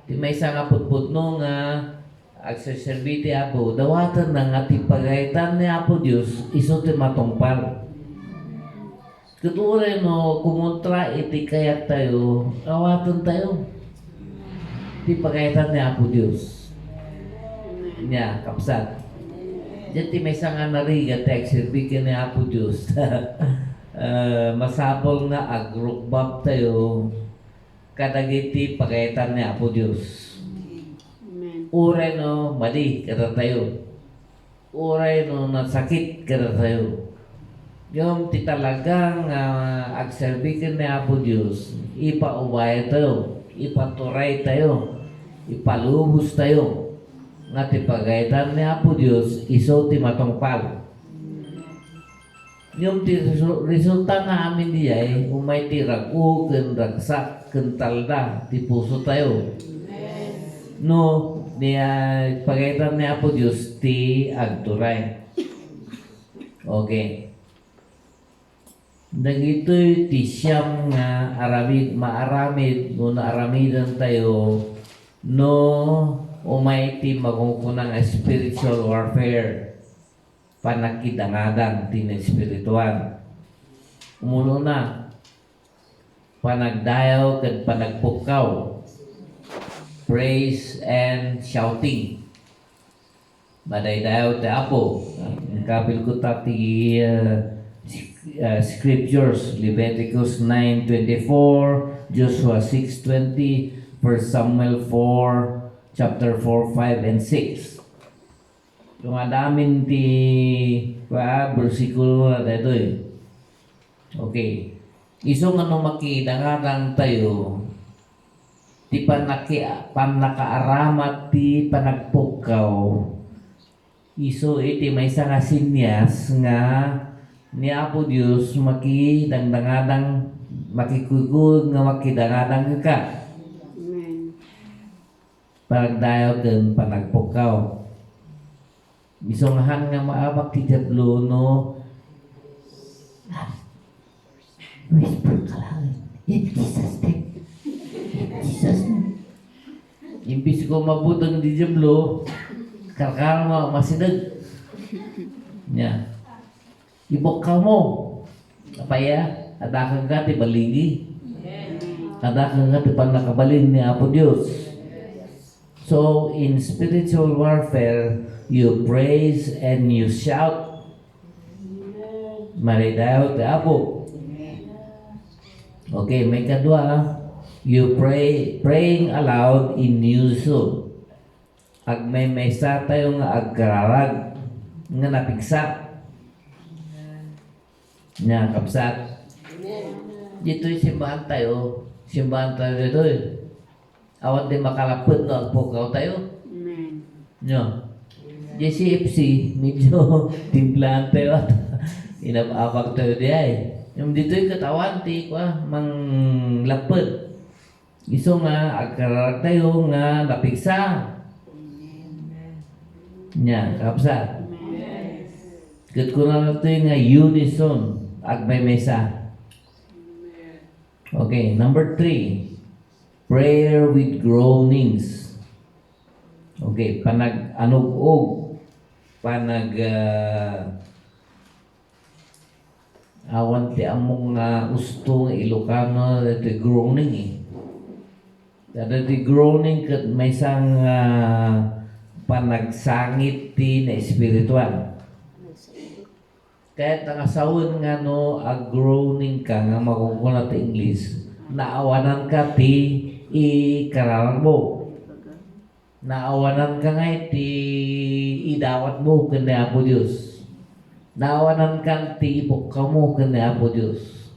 Ti may isang apot-putno nga agsaserbiti Apo, dawatan na nga ti pagkaitan ni Apo Diyos, iso ti matungpal. Kutuloy no, kumontra iti kayat tayo, awatan tayo. Ti pagkaitan ni Apo Diyos. Nya, kapsat. Diyan ti may isang anariga, ti agserbikin ni Apo Diyos. Masapol nga agrukbab tayo, kadagiti pagkaitan ni Apo Diyos. Uray no, mali, kada tayo. Uray no, nasakit, kada tayo. Yung ti talagang agserbikin ni Apo Diyos, ipaubay tayo, ipaturay tayo, ipalubos tayo. Nga ti pagkaitan ni Apo Diyos, iso ti matungpal. Yung ti resulta nga amin diya umay ti ragu, ken ragsak, ken talda, ti puso tayo. No, niya pagkaitan ni Apo Diyos, ti agturay. Okay. Dagito'y ti siyam nga aramid, maaramid, no naaramidan tayo, no umay ti magukunang spiritual warfare, panakidangadan ti na espirituan. Umuno na, panagdayaw ken panagpukaw, praise and shouting. Madaydayaw ti Apo. Kabil ko ti scriptures, Leviticus 9:24, Joshua 6:20, 1 Samuel 4, chapter 4, 5, and 6. Yung adamin ti bersikulo na dito eh. Okay. Iso nga nung makidangarang tayo, ti panakaaramat ti panagpukaw, iso iti may nga sinyas nga ni Apo Diyos makidangdangadang makikugod nga makidangadang ka. Pagdayaw din panagpukaw. Bisongahan nga maabak ti diablo no. Whisper ka lang. In Jesus name. In Jesus name. Imbis ko mabutang di diablo, karkar mo masidag. Nya. Ibok ka mo. Kapaya, adakan ka ti baligi. Adakan ka ti panakabalin ni Apo Diyos. So, in spiritual warfare, you praise and you shout. Maridayo ti Apo. Okay, may kadua, you praying aloud in unison. Ag may mesa tayo nga agkararag nga napigsa. Nya kapsat. Dito'y simbahan tayo. Simbahan tayo dito eh. Awan din makalapod no agpukaw tayo. Amen. Nyo. JCFC, medyo timplahan tayo at inababag tayo diya eh. Yung dito'y katawan, ti kwa, mang lapod. Iso nga, agkararag tayo nga napigsa. Nya, kapsa. Kat ko na ito nga unison, agbay mesa. Okay, number 3. Prayer with groanings. Okay, panag-anog-og. Awan ti among usto nga Ilocano dito groaning eh. Dito groaning kat may isang panagsangit ti na espiritual. Kahit nakasawon nga no groaning ka nga makukuna ti English, naawanan ka ti ikararan mo. Naawanan ka nga ti idawat mo kundi Apo Diyos. Naawanan ka ti ipok ka mo kundi Apo Diyos.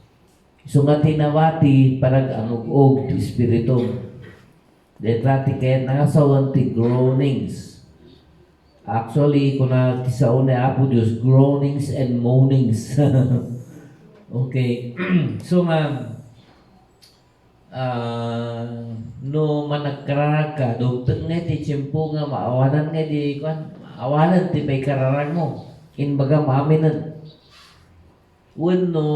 So nga tinawati parag anug-og ti Espiritu. Detrati kahit nangasawan ti groanings. Actually, kung na tisaon ni Apo Diyos, groanings and moanings. Okay. So nga, no managkararag ka, dugtong nga ti tiyempo nga maawanan nga di kwan, awanan ti may kararag mo. Inbaga maaminan. Uno,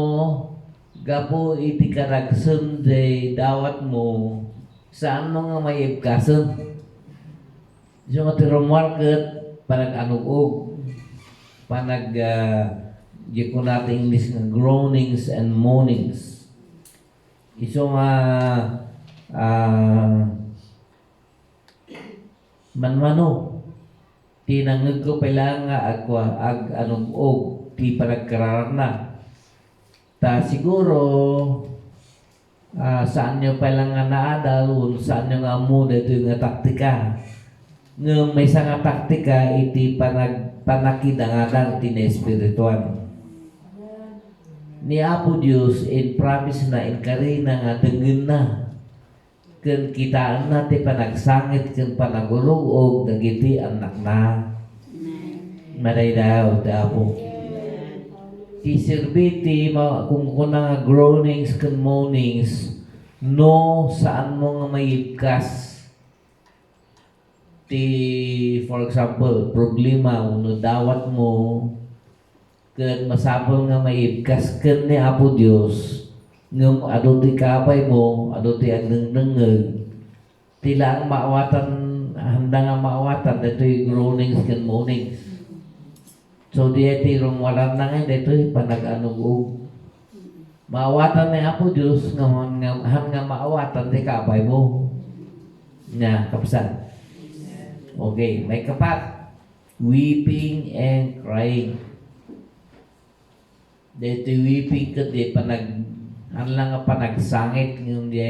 gapo iti karagsun di dawat mo, saan mo nga may ibkasun? So nga ti rumarket, panag anug-og, panag di ko natin English nga groanings and moanings. Iso nga manmano tinangag ko pala nga ag anug-og ti panagkararan na. Ta siguro saan nyo pala nga naadal, saan nyo nga mo dito nga taktika. Nga may isa nga taktika iti panakidangadang ti na espiritual. Ni Apo Diyos in promise na in karina nga dengin na. Ken kitaan na ti panagsangit ken panagulog dagiti anak na. Maday daw ti Apo. Ti sirbiti kung kuna nga groanings ken moanings no saan mo nga maibkas. Ti for example problema uno dawat mo ken masapol nga maibkas ken ni Apo Dios ngem adu ti kapay mo adu ti agdengdengeg tila ang maawatan handa nga maawatan dito'y groanings ken moanings. So ti rong walan na nga dito'y panag-anug-og maawatan ni Apo Dios nga nga maawatan ti kapay mo nya kapsan. Okay, may kapat. Weeping and crying. Dito weeping ka di lang nga panagsangit ng di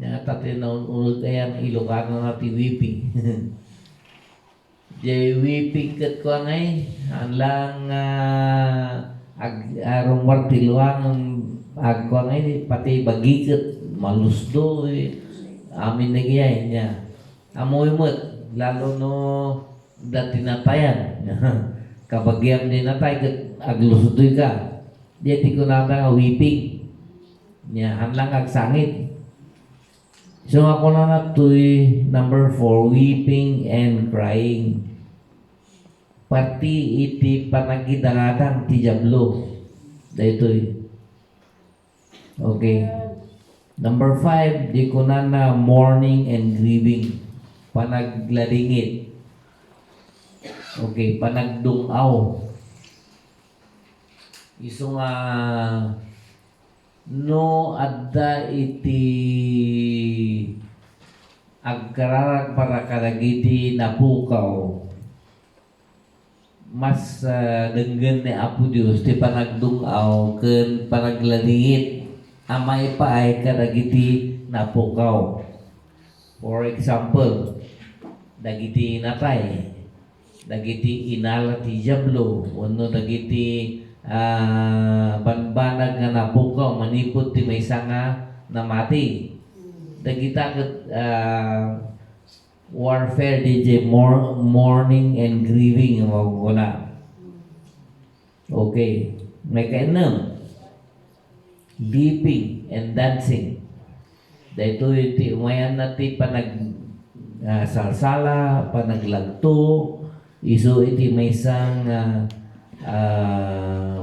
nga tatin na unod ayan Ilocano natin weeping. Di weeping kat ko ngay lang arong martiluang agko ngay pati bagikat malusdo amin nagyay niya. Amoy mo't lalo no dati natayan. Kabagyam din natay aglusudoy ka. Di ko nata nga weeping. Niya hanlang agsangit. So ako na natoy number 4 weeping and crying. Pati iti panagidangadang ti Diablo. Daytoy. Okay. Number 5, di ko na mourning and grieving. Panagladingit. Okay, panagdungaw. Iso nga no adda iti agkararag para kadagiti napukaw. mas denggen ni Apo Dios ti panagdungaw ken panaglalingit amay paay kadagiti napukaw. For example, dagiti natay, dagiti inala ti diablo, wenno dagiti banbanag nga napukaw manipod ti maysa nga namati. Dagita ket warfare DJ mourning and grieving wala. Okay. May kainam. Leaping and dancing. Dahito iti umayan na ti panag salsala, panaglagto, iso iti may isang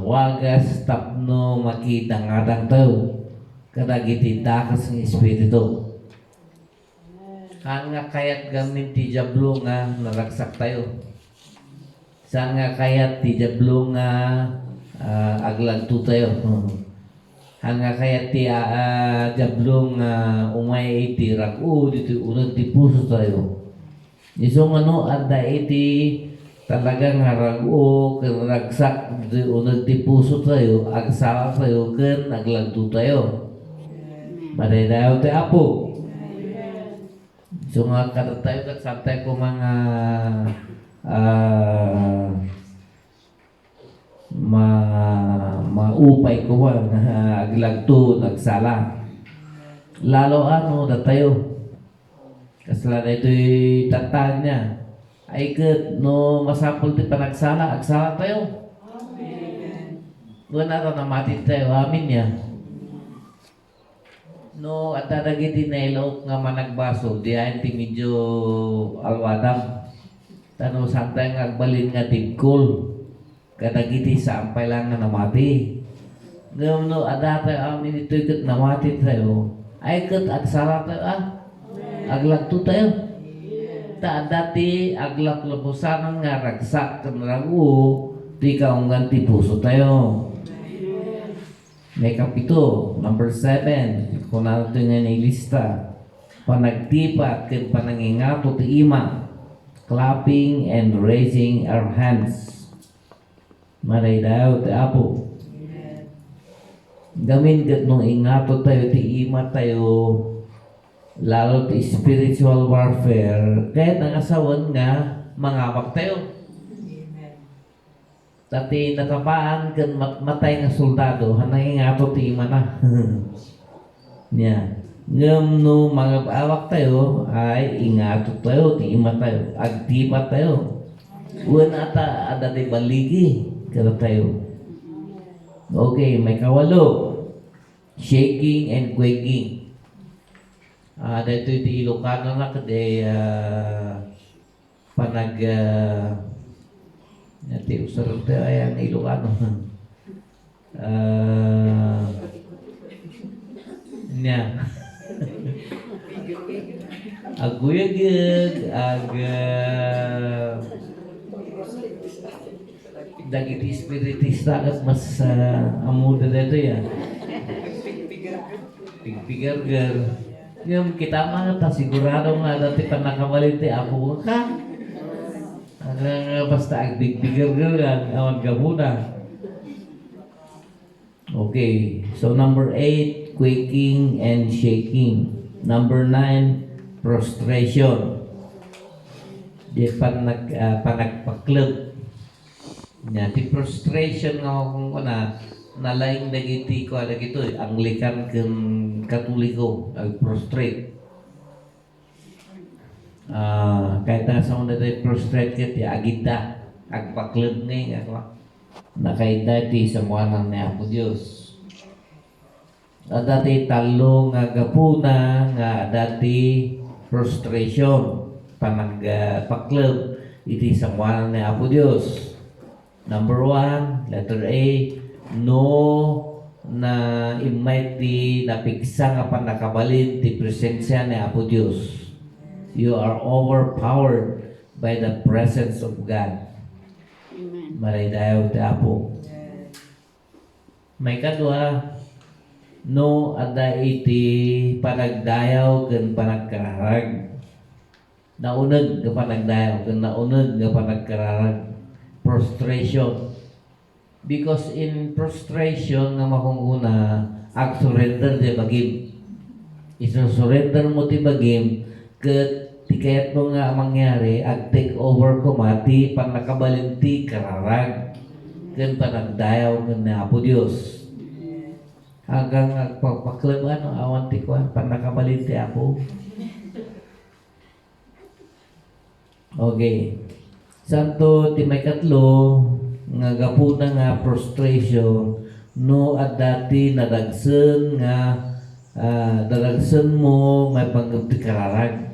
wagas tapno makitangadang tao. Kadagiti dakas ng espiritu. Saan nga kayat gamin ti diablo nga naragsak tayo? Saan nga kayat ti diablo nga aglagto tayo? Saan nga kayat ti diablo nga umay iti ragu dito unag ti puso tayo? Isong ano adda iti talagang ragu ken ragsak dito unag ti puso tayo, agsala tayo ken aglagto tayo. Madaydayaw ti Apo. So nga kada tayo kagsantay ko mga maupay ko aglagto nagsala. Lalo ano da tayo. Kasla na ito'y tatan niya. Ay ket no masapul ti panagsala, agsala tayo. Wala na namati tayo, amin niya. No, at dagiti nailok nga managbaso, diyan ti medyo alwadam. Tano santay nga agbalin nga tigkol. Kadagiti sampay lang nga namati. Ngam no, adata amin ito'y kat namati tayo. Ay kat agsara tayo aglagto tayo. Ta dati aglaklapusanan nga ragsak kan ragu, di kaunggan ti puso tayo. May kapito, number 7, kung nato nga nilista, panagtipat ken panangingato ti ima, clapping and raising our hands. Maraydaw ti Apo. Gamin ket nung ingato tayo ti ima tayo, lalo ti spiritual warfare, kahit nangasawan nga mangawak tayo. Tati nakapaan kan matay nga soldado hanay nga ato ti imana. Nya. Ngem no mga awak tayo ay ingato tayo ti ima tayo. Agtipa tayo. Uwan ata ada ti baligi kada tayo. Okay, may kawalo. Shaking and quaking. Dito ti Ilocano na kade panag Nanti usarap tayo ay ang Ilocano. Nya. Aguyagag, dagiti spiritista at mas amuda dito yan. Pigpigargar. Yung kita mga ta sigurado nga dati pa nakamalit ako ka. Basta agbigbigargaran awan gabuna. Okay, so number 8, quaking and shaking. Number 9, prostration. Di panagpaklub. Nya ti prostration nga kung kuna nalaing dagiti ko dagito Anglican ken Katoliko ag prostrate. Kahit na sa mga tayo prostrate ket ya agita agpaklub ni ako nakaida ti sa muanang ni Apo Dios. Dati talo nga gapuna nga dati prostration panagpaklub iti sa muanang ni Apo Dios. Number 1, letter A, no na imay ti napiksa nga panakabalin ti presensya ni Apo Dios. You are overpowered by the presence of God. Amen. Maraydayaw ti Apo. May kadwa, no ada iti panagdayaw ken panagkararag. Nauneg nga panagdayaw ken nauneg nga panagkararag. prostration. Because in prostration nga makunguna, ag-surrender di bagim. Iso-surrender mo ti bagim, kat ti kayat mo nga mangyari, ag-take over ko mati, pan nakabalinti kararag. Kan panagdayaw ng na Apo Diyos. Hanggang agpapaklam, awan ti ko, pan nakabalinti ako. Okay. Santo ti may katlo, nga gapuna nga prostration, no at dati nadagsen nga dadagsen mo may panggap ti kararag.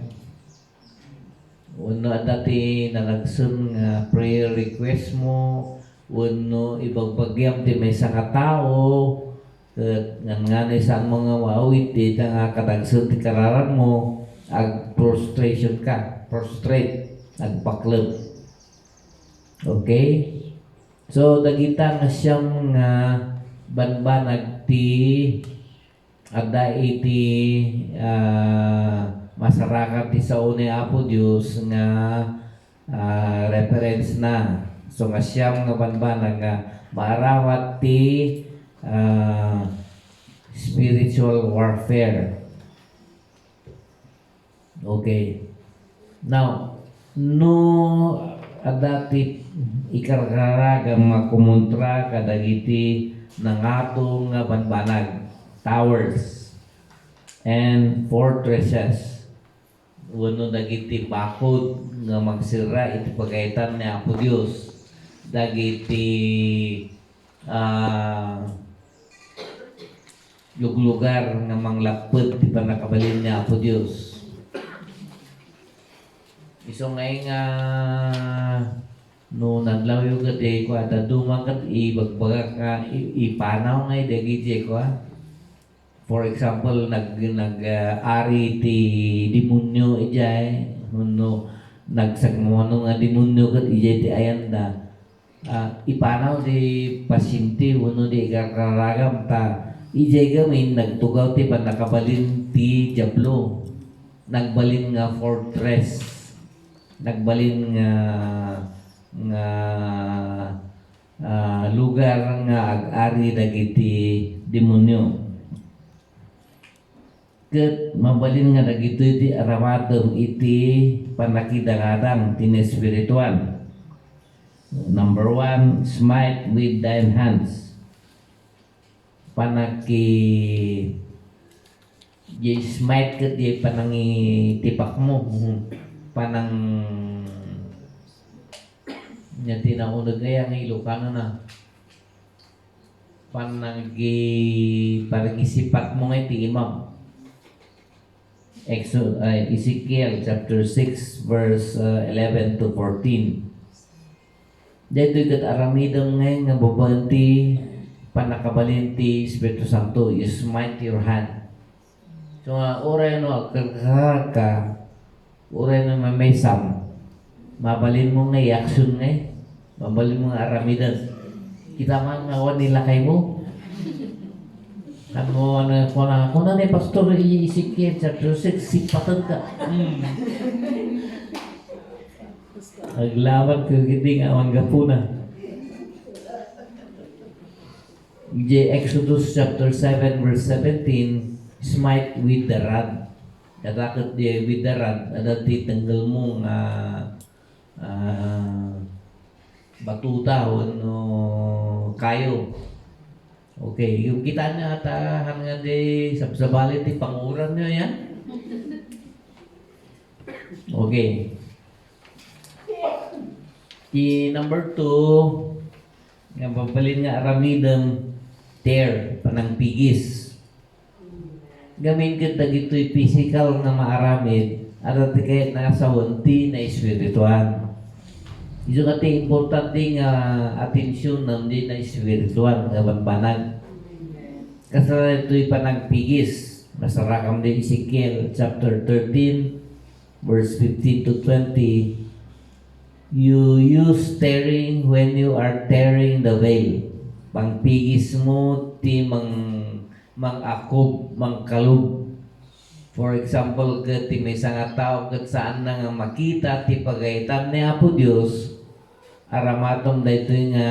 Uno at dati nadagsen nga prayer request mo, uno ibang pagyam ti may sa katao, nga saan mo nga wawit ti nga kadagsen ti kararag mo, ag prostration ka, prostrate, agpakleb. Okay? So dagita nga siyang nga banbanag ti adda iti masarakat ti sao ni Apo Dios nga reference na. So nga siyang nga banbanag nga maarawat ti spiritual warfare. Okay. Now, no adati ikarkaraga mga kumontra kadagiti ng atong nga banbanag, towers and fortresses. Uno dagiti bakod nga magsira iti pagaytan ni Apo Dios, dagiti luglugar nga manglapet ti panakabalin ni Apo Dios. Iso ngay nga no nadlaw yung gati ko at dumang kat ibagbaga ka ipanaw ngay dagiti ko. For example, ari ti demonyo ijay, no nagsagmono nga demonyo kat ijay ti ayan na ipanaw di pasyente uno di kararagam ta ijay gamin nagtugaw ti panakabalin ti diablo, nagbalin nga fortress, nagbalin nga lugar nga ag-ari dagiti demonyo. Ket mabalin nga dagito iti aramadem iti panakidangadang tini spiritual. Number 1, smite with thine hands. Smite ket di panangi tipak mo, panang nya tinaunod kaya ng Ilocano na parang isipat mo nga iti imam. Ezekiel chapter 6 verse 11 to 14. Dito kat aramidang ngayon nga babanti panakabalinti Espiritu Santo, you smite your hand. So oray no agkaka oray no mamayam mabalin mo nga action nga mabalin mo nga aramidan. Kita man nga nila kay mo. Ano kung na ni Pastor Ezekiel chapter 6 sipatan ka. Aglaban ko giti nga ang gapuna. Exodus chapter 7 verse 17, smite with the rod. Katakot di with the rod, adati tanggal mo nga batuta o kayo. Okay, yung kita niya atahan nga di sabsabalit di panguran niya yan. Okay. Number 2, nga papalin nga aramidam tear, panang pigis. Gamin kita gito'y physical na maaramid at kahit nakasawanti na espiritual. Ito kati importante nga atensyon na hindi na espiritual nga banbanag. Kasi ito'y panagpigis. Masarakam din Ezekiel chapter 13 verse 15 to 20. You use tearing when you are tearing the veil. Pangpigis mo ti mang-akob, mang-kalub. For example, ti may nga tao kat saan na nga makita ti pagaytan ni Apo Dios, aramatom dayto nga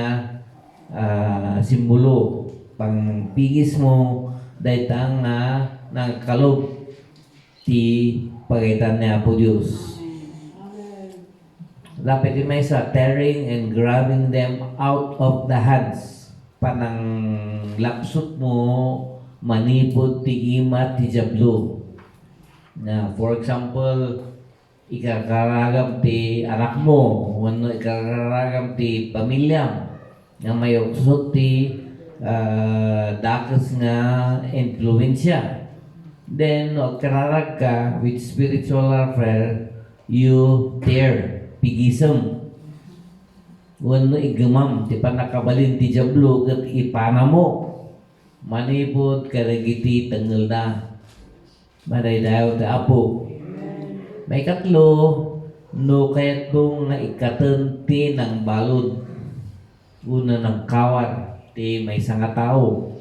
simbolo pang pigis mo dayta nga nagkalob ti pagitan niya po Diyos. Dapat may sa tearing and grabbing them out of the hands. Panang lapsot mo, manipod ti ima ti jablo. Na for example, ikakaragam ti anak mo, wano ikakaragam ti pamilya, nga may uksot ti dakas nga influensya. Then, kararag ka with spiritual warfare, you tear. Pigisam. Wano igamam, ti panakabalin ti jablo, kat ipana mo. Manipod, karagiti, tanggal na. Maray dayo ti apo. May katlo, no kayat kong nga ikatanti ng balod. Una ng kawat, ti may sanga tao.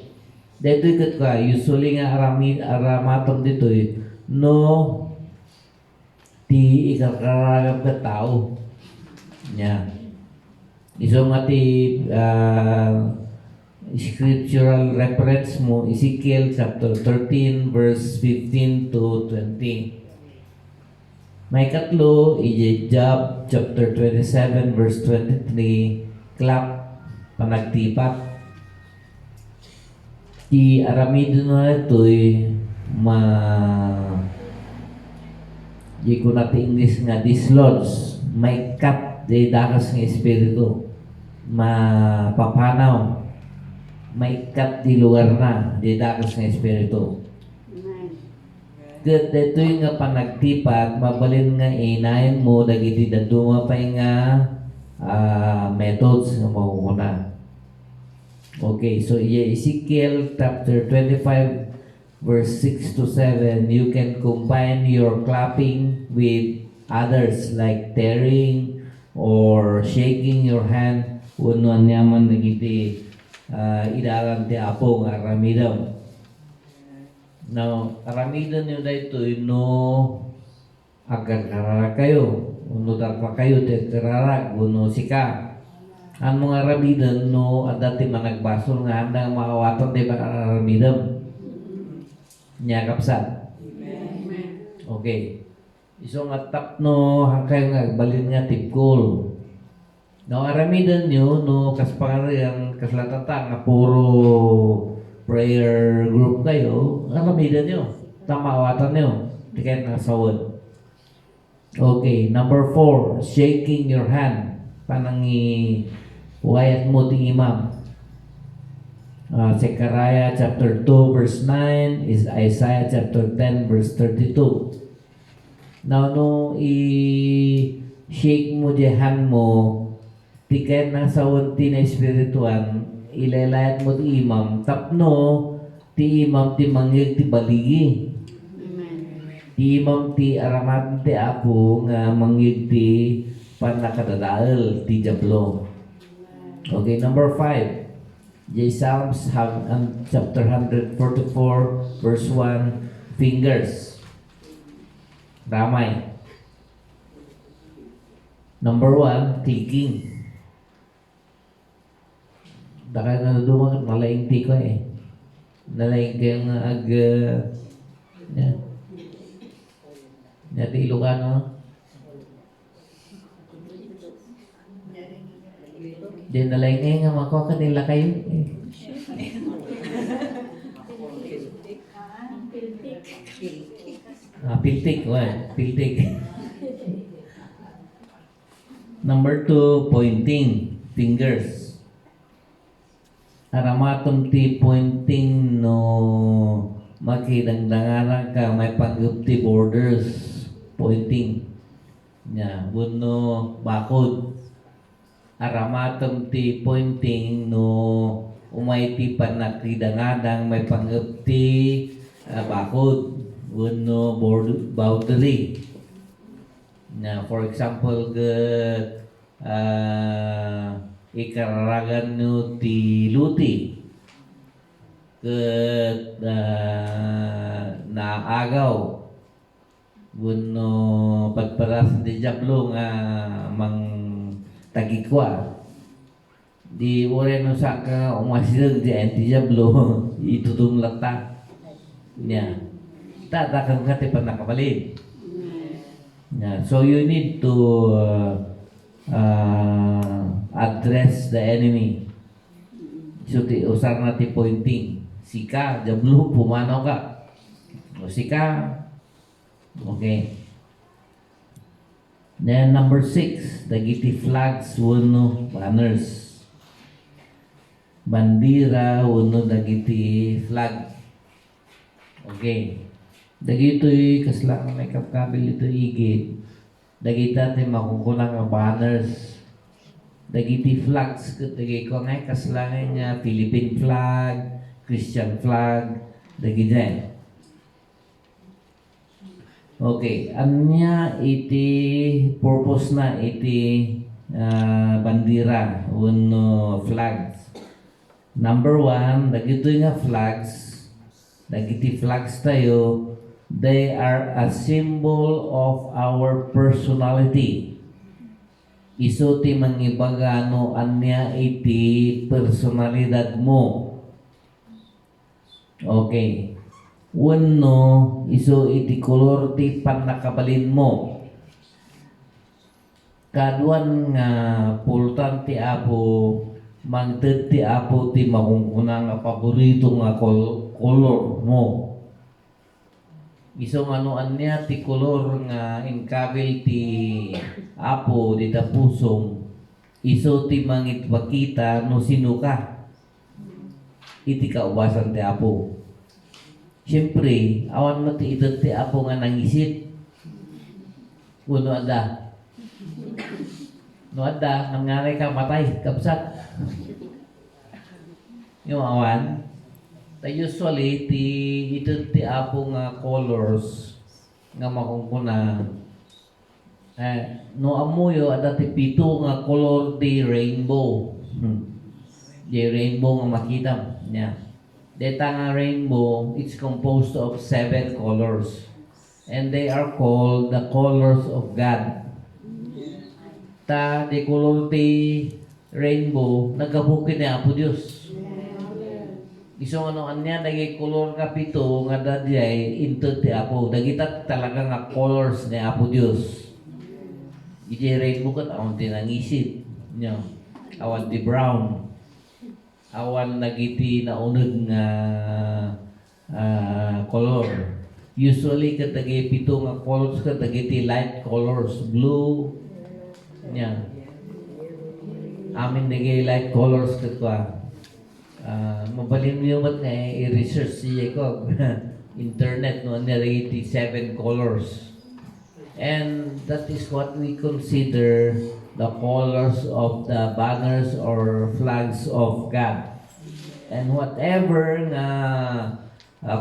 Dito ikat ka, usually nga aramatom dito no ti ikakaragam ka tao niya. Iso nga ti scriptural reference mo, Ezekiel chapter 13 verse 15 to 20. May katlo, Job chapter 27 verse 23, clap, panagtipak. Ti aramido na ito'y di ko natin English nga dislodge, may cut di dakas ng espiritu, mapapanaw, may cut di lugar na di dakas ng espiritu. Kat dito yung nga panagtipat, mabalin nga inayin mo dagiti daduma pa nga methods nga makukunan. Okay, so Ezekiel chapter 25 verse 6 to 7, you can combine your clapping with others like tearing or shaking your hand. Uno nyaman nagiti idaran ti apo nga aramidam. Now, aramidam nyo dito no agar karara kayo. Uno darpa kayo ti karara, uno sika. Ang mga aramidam no adati managbasol nga handang makawatan ti aramidam. Nya kapsat. Okay. Iso nga tapno hangkay nga balin nga tipkol. No aramidan nyo no kaspangarian kaslatata nga puro prayer group kayo, aramidan nyo. Tamawatan nyo. Di kayo nasawad. Okay, number 4, shaking your hand. Panangi wayat mo ting imam. Zechariah chapter 2 verse 9 is Isaiah chapter 10 verse 32. Now no i-shake mo di hand mo, tiket ng sawanti na espirituan, ilalayat mo ti imam, tapno ti imam ti mangyag ti baligi. Ti imam ti aramat ti ako nga mangyag ti panakadadaal ti jablo. Okay, number 5. Psalms have chapter 144 verse 1, fingers. Ramay. Number 1, clicking. Daka nga dumangat nalaing ti ko nalaing kayong ti Ilocano. Di nalaing nga makuha kanila kayo. Piltik. Piltik. Number 2, pointing. Fingers. Aramatom ti pointing no makidangdangaran ka may panggup ti borders. Pointing. Nya, buno bakod. Aramatom ti pointing no umay ti panakidangadang may panggup ti bakod. Buno boundary. Na for example, ikararagan no ti luti ket naagaw buno pagparas ti jablo nga mang tagikwa. Di ore no saka umasirag di anti-jablo itudum lata niya. Tatakang kati pa nakabalid. Yeah. So you need to address the enemy. So usar natin pointing. Sika, jablo, pumanaw ka. O sika. Okay. Then number 6, dagiti flags wano banners. Bandira wano dagiti flag. Okay. Dagito'y kaslang may kapkabil ito igit. Dagita ti makukulang nga banners. Dagiti flags dagi ko nga kaslang nga Philippine flag, Christian flag, dagiti. Okay, anya iti purpose na iti bandira uno flags. Number 1, dagito'y nga flags. Dagiti flags tayo, they are a symbol of our personality. Iso ti mangibagano anya iti personalidad mo. Okay. Uno, iso iti kolor ti panakabalin mo. Kaduan nga pultan ti apo, mangted ti apo ti makungkuna nga paborito nga kolor mo. Isong anuan niya ti kolor nga inkabil ti apo di tapusong. Iso ti mangitpakita no sino ka. Iti kaubasan ti apo. Siyempre, awan mo ti ito ti apo nga nangisit. Uno ada. No ada, nangyari ka matay, kapsat. Yung awan, usually ito ti apo nga colors nga makungkuna no amuyo ada ti pito nga color di rainbow. Di rainbow nga makita niya. Deta nga rainbow, it's composed of 7 colors and they are called the colors of God. Ta di color ti rainbow nagabukin ni Apo Dios. Isong ano niya, dagi kolor nga pito, nga dadyay, into ti Apo. Dagita talaga nga colors ni Apo Diyos. Iti rainbow kat, awan ti nangisit. Awan ti brown. Awan nagiti naunag nga color. Usually, kat dagi pito nga colors, kat dagiti light colors. Blue. Amin dagi light colors kat kwa. Mabalin mo yung nga i-research siya ko internet no narrate 7 colors and that is what we consider the colors of the banners or flags of God and whatever nga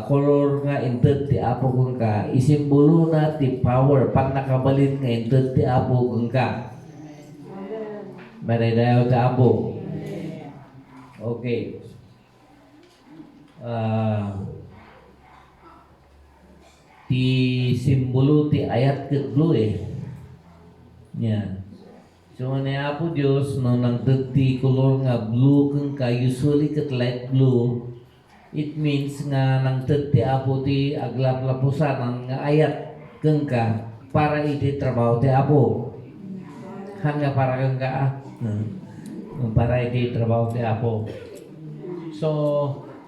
color nga inted ti apo kung ka isimbolo na ti power pan nakabalin nga inted ti apo kung ka maridayo ti apo. Okay. Ti simbolo ti ayat ket blue Yan. So na Apo Dios no nang ti color nga blue kung ka usually ket light blue. It means nga nang ti Apo ti aglap-lapusan nga ayat kung ka para iti trabaho ti Apo. Hanga para kung ka para iti trabaho ti Apo. So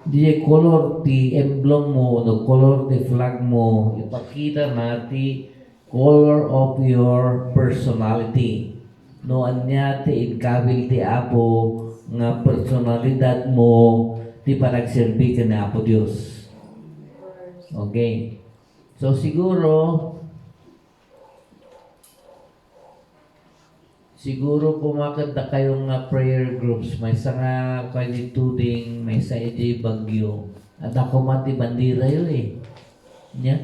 di color ti emblem mo, no color ti flag mo, ipakita na ti color of your personality. No anya ti inkabil ti Apo nga personalidad mo ti panagserbi ka na Apo Dios. Okay. So siguro pumakad na kayong prayer groups. May sa nga tuding, may sa EJ Bagyo. At ako mati bandira yun Nya?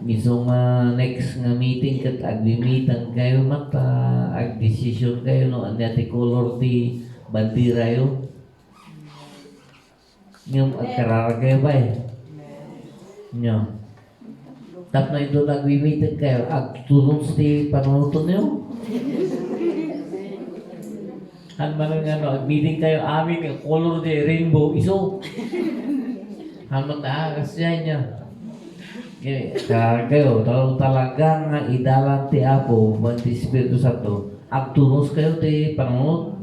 Misong next nga meeting kat agbi-meetan kayo mata, ag-decision kayo no, anya ti color ti bandira yun. Ngayon, agkarara kayo ba Nya? Tapno ito nag-meeting kayo. Agtunong sa panunuto niyo. Han man nga meeting kayo amin ang color de rainbow iso. Han man kasi niya. Kayo talagang nga idalan ti Apo ti Espiritu Santo. Agtunos kayo ti panunod.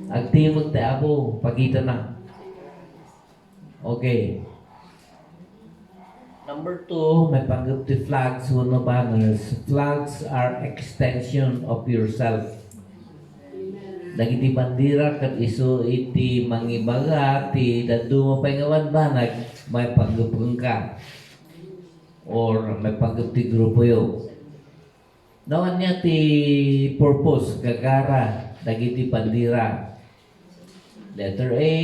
Agtimod ti Apo pagita na. Okay. Number 2, may panggap ti flags no banners. Flags are extension of yourself. Dagiti bandira kat iso iti mangibaga ti dadu mo pangawan banag may panggapeng ka or may panggap ti grupo yo. Nawan niya ti purpose gagara dagiti bandira. Letter A,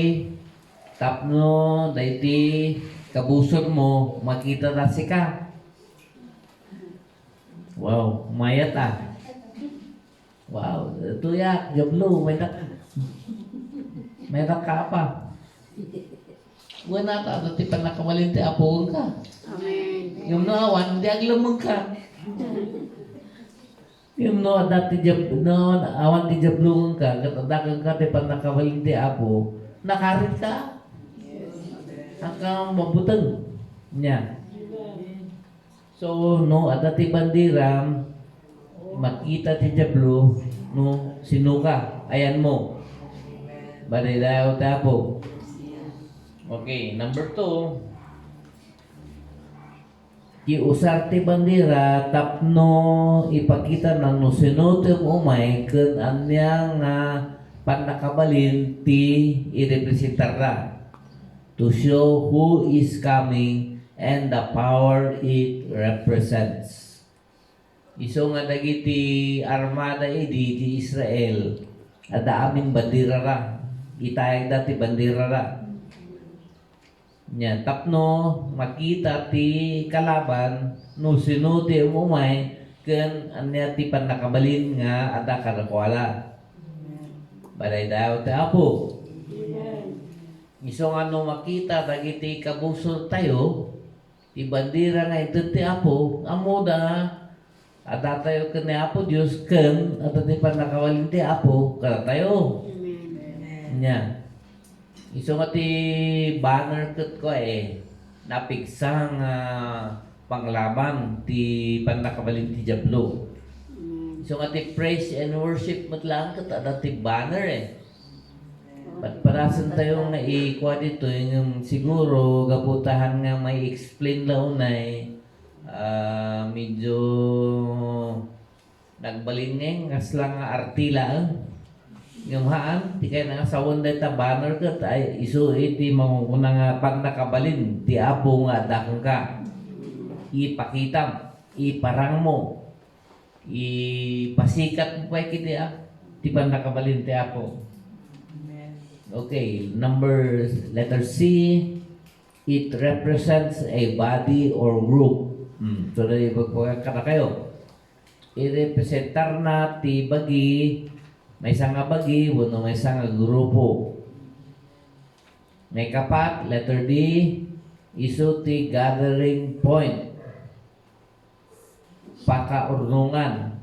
tapno dayti kabusot mo makita na si ka. Wow, mayat ah. Wow, tuyak, jablo, may ka pa. Wala ta, dati pa nakawalin ti apong ka. Amen. Yung naawan, di aglamang ka. Yung no, dati awan ti jablungan ka, katadakan ka, di pa nakawalin ti apo, nakarit ka. Hanggang mabutang niya. So, no, dati bandiram, makita ti jablo, no, sinuka, ayan mo. Bali daw tapo. Okay, number 2. Iusar ti bandira tapno ipakita na no sinutem umay ken anya nga panakabalin ti irepresentar na to show who is coming and the power it represents. Iso nga dagiti armada idi ti Israel ada aming bandira ra. Itayag dati bandira ra. Nya tapno makita ti kalaban no sinuti umay ken anya ti panakabalin nga ada kadakwala. Balay daw ti Apo. Iso nga no makita dagiti kabuso tayo ti bandira nga ito ti Apo amuda ada tayo ken ni Apo Dios ken at ti panakabalin ti Apo kada tayo. Nya iso nga ti banner ket ko napigsang panglaban ti panakabalin ti jablo. Iso nga ti praise and worship matlang ket ada ti banner Patparasan tayo nga ikuha dito yung siguro gaputahan nga may explain launay medyo nagbalingeng ngaslang nga artila yung haan, di kaya nga sa wanda ta banner ka, ay iso iti mangunguna nga pag nakabalin, ti Apo nga dakong ka. Ipakitam, iparang mo, ipasikat mo pa kiti ti pag nakabalin ti Apo. Okay, letter C, it represents a body or group. So, pagpagkakata kayo. I-representar na ti bagi, may isang nga bagi, wano may isang nga grupo. May kapat, letter D, iso ti gathering point. Pakaurnungan.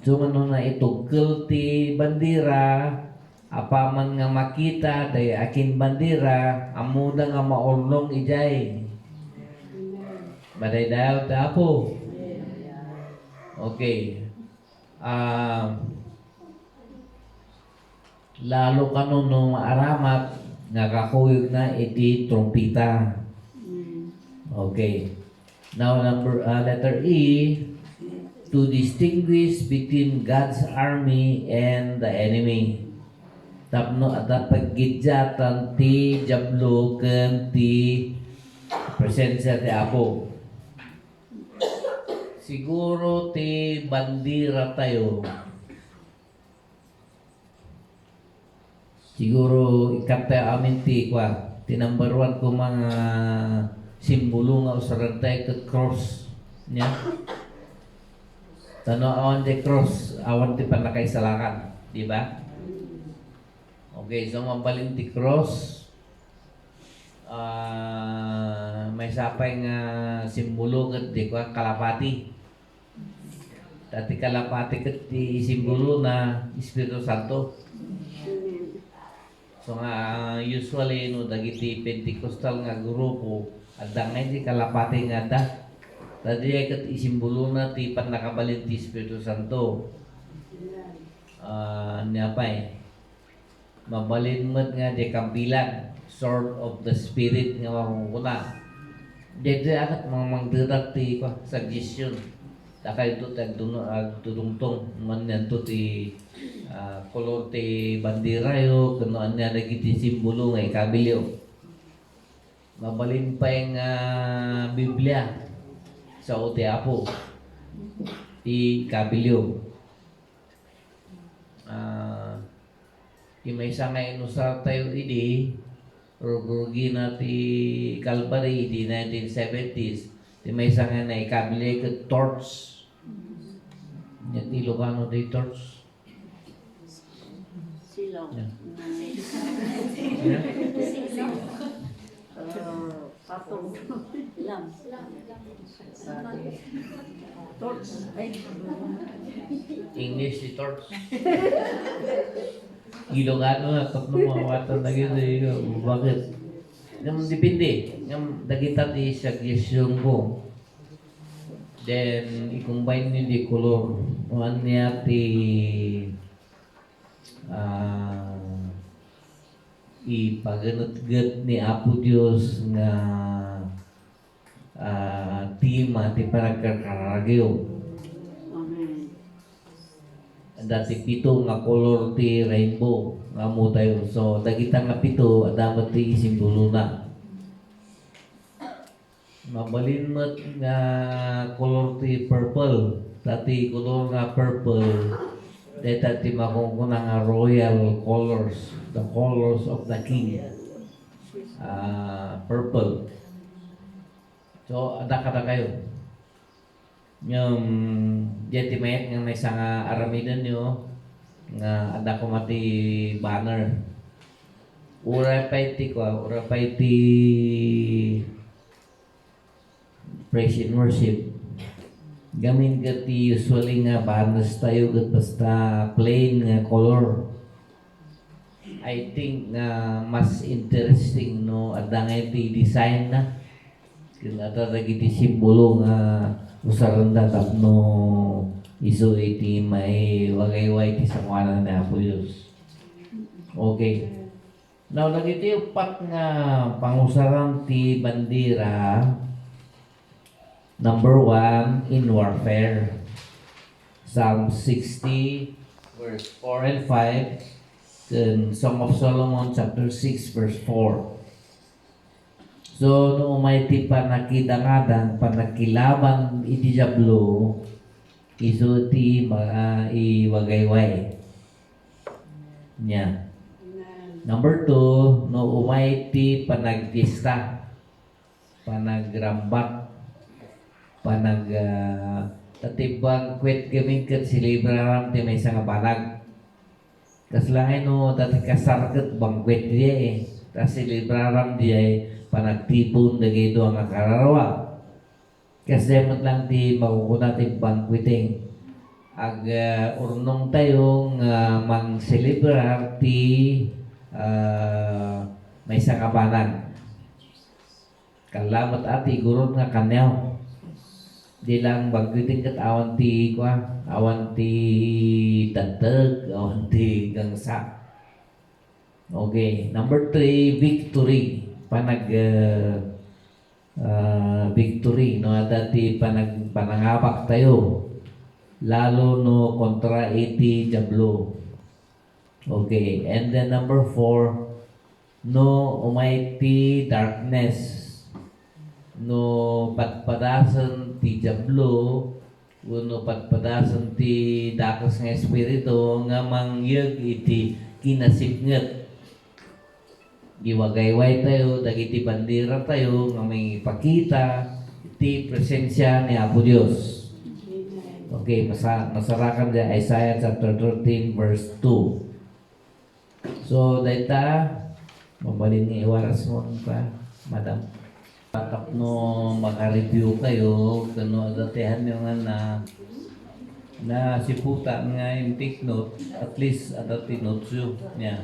So, ano na itugkel ti bandira, apaman nga makita, day akin bandira, amuda nga maurnong ijay. Baday daw tapo. Okay. Lalo ka no maaramat nga kakuyog na iti trumpita. Okay. Now letter E, to distinguish between God's army and the enemy. Tapno ada paggidyatan ti jablo ken ti presensya ti Apo. Siguro ti bandira tayo. Siguro ikat tayo amin ti number 1 ko mga simbolo nga usaran tayo ket cross niya. Tano awan ti cross, awan ti panakaisalakan, di ba? Okay, so mabalin ti cross. may sapay nga simbolo ket di ko kalapati. Dati kalapati ket di simbolo na Espiritu Santo. Amen. So nga usually no dagiti Pentecostal nga grupo adda nga di kalapati nga da. Tadi ay ket isimbolo na ti panakabalin ti Espiritu Santo. Niya pa mabalin mo nga di kampilan sword of the Spirit nga mamunguna. Dito akat mamangdirak ti suggestion. Taka ito tudungtong man yan to ti kolor ti bandera yo kano anya nagiti simbolo nga ikabilyo. Mabalin pa yung Biblia sa uti apo ti kabilyo. May isa nga inusar tayo idi rugi na ti Calvary di 1970s. Di may isa nga na ikabili ka torch. Yan ti Ilocano di torch. Silaw. Yeah. Patong. Lam. Torch. Ay. English si torch. Ilocano na tatlo mga watan na gito. Bakit? Yung depende. Yung dagita ti suggestion ko. Then, i-combine nyo di color. Ano niya ti ipaganat-gat ni Apo Diyos nga tema ti panagkakaragyo. Amen. Dati pito nga color ti rainbow nga mo tayo. So, dagita nga pito, dapat ti isimbolo na. Mabalin mo't nga color ti purple. Dati color nga purple. Data ti makukuna nga royal colors. The colors of the king. Purple. So, ada kayo. Yung jetimet nga may nga aramidan nyo nga ada ko mati banner. Ura pa iti praise and worship. Gamin ka ti usually nga banners tayo kat basta plain nga color. I think nga mas interesting no ada nga iti design na. Kinata dagiti simbolo nga usaranda tapno iso iti may wagay-way ti sangwanan na Apo Diyos. Okay. Now, dagiti upat nga pangusaran ti bandera. Number 1, in warfare. Psalm 60, verse 4 and 5. Then Song of Solomon, chapter 6, verse 4. So, no umayti panakidangadang, panakilaban iti jablo, iso ti iwagayway. Nya. Number 2, no umayti panagpista, panagrambak, tatibang kwet gaming kat silibraram ti may nga banag. Kaslangay no dati kasarkat bangkwet diya tas silibraram diya panagtipon dagay do ang akararawa. Kasi mat lang ti makukuna ti bangkweting. Ag urnong tayong mang celebrar ti may kabanag. Kalamat ati gurot nga kanyaw. Di lang bangkweting kat awan ti tatag, awan ti gangsa. Okay, number 3, victory. Victory no dati panangabak tayo lalo no kontra iti jablo. Okay, and then number 4, no umayti darkness, no patpadasan ti jablo, no patpadasan ti dakas nga espiritu nga mangyag iti kinasipnget. Giwagayway tayo, dagiti bandera tayo nga may ipakita iti presensya ni Apo Diyos. Okay, masarakan dyan Isaiah chapter 13 verse 2. So, data mabalin nga iwaras mo pa Madam. Patap no maka-review kayo, kano adatehan nyo nga na siputa nga yung take note, at least ada notes yun niya.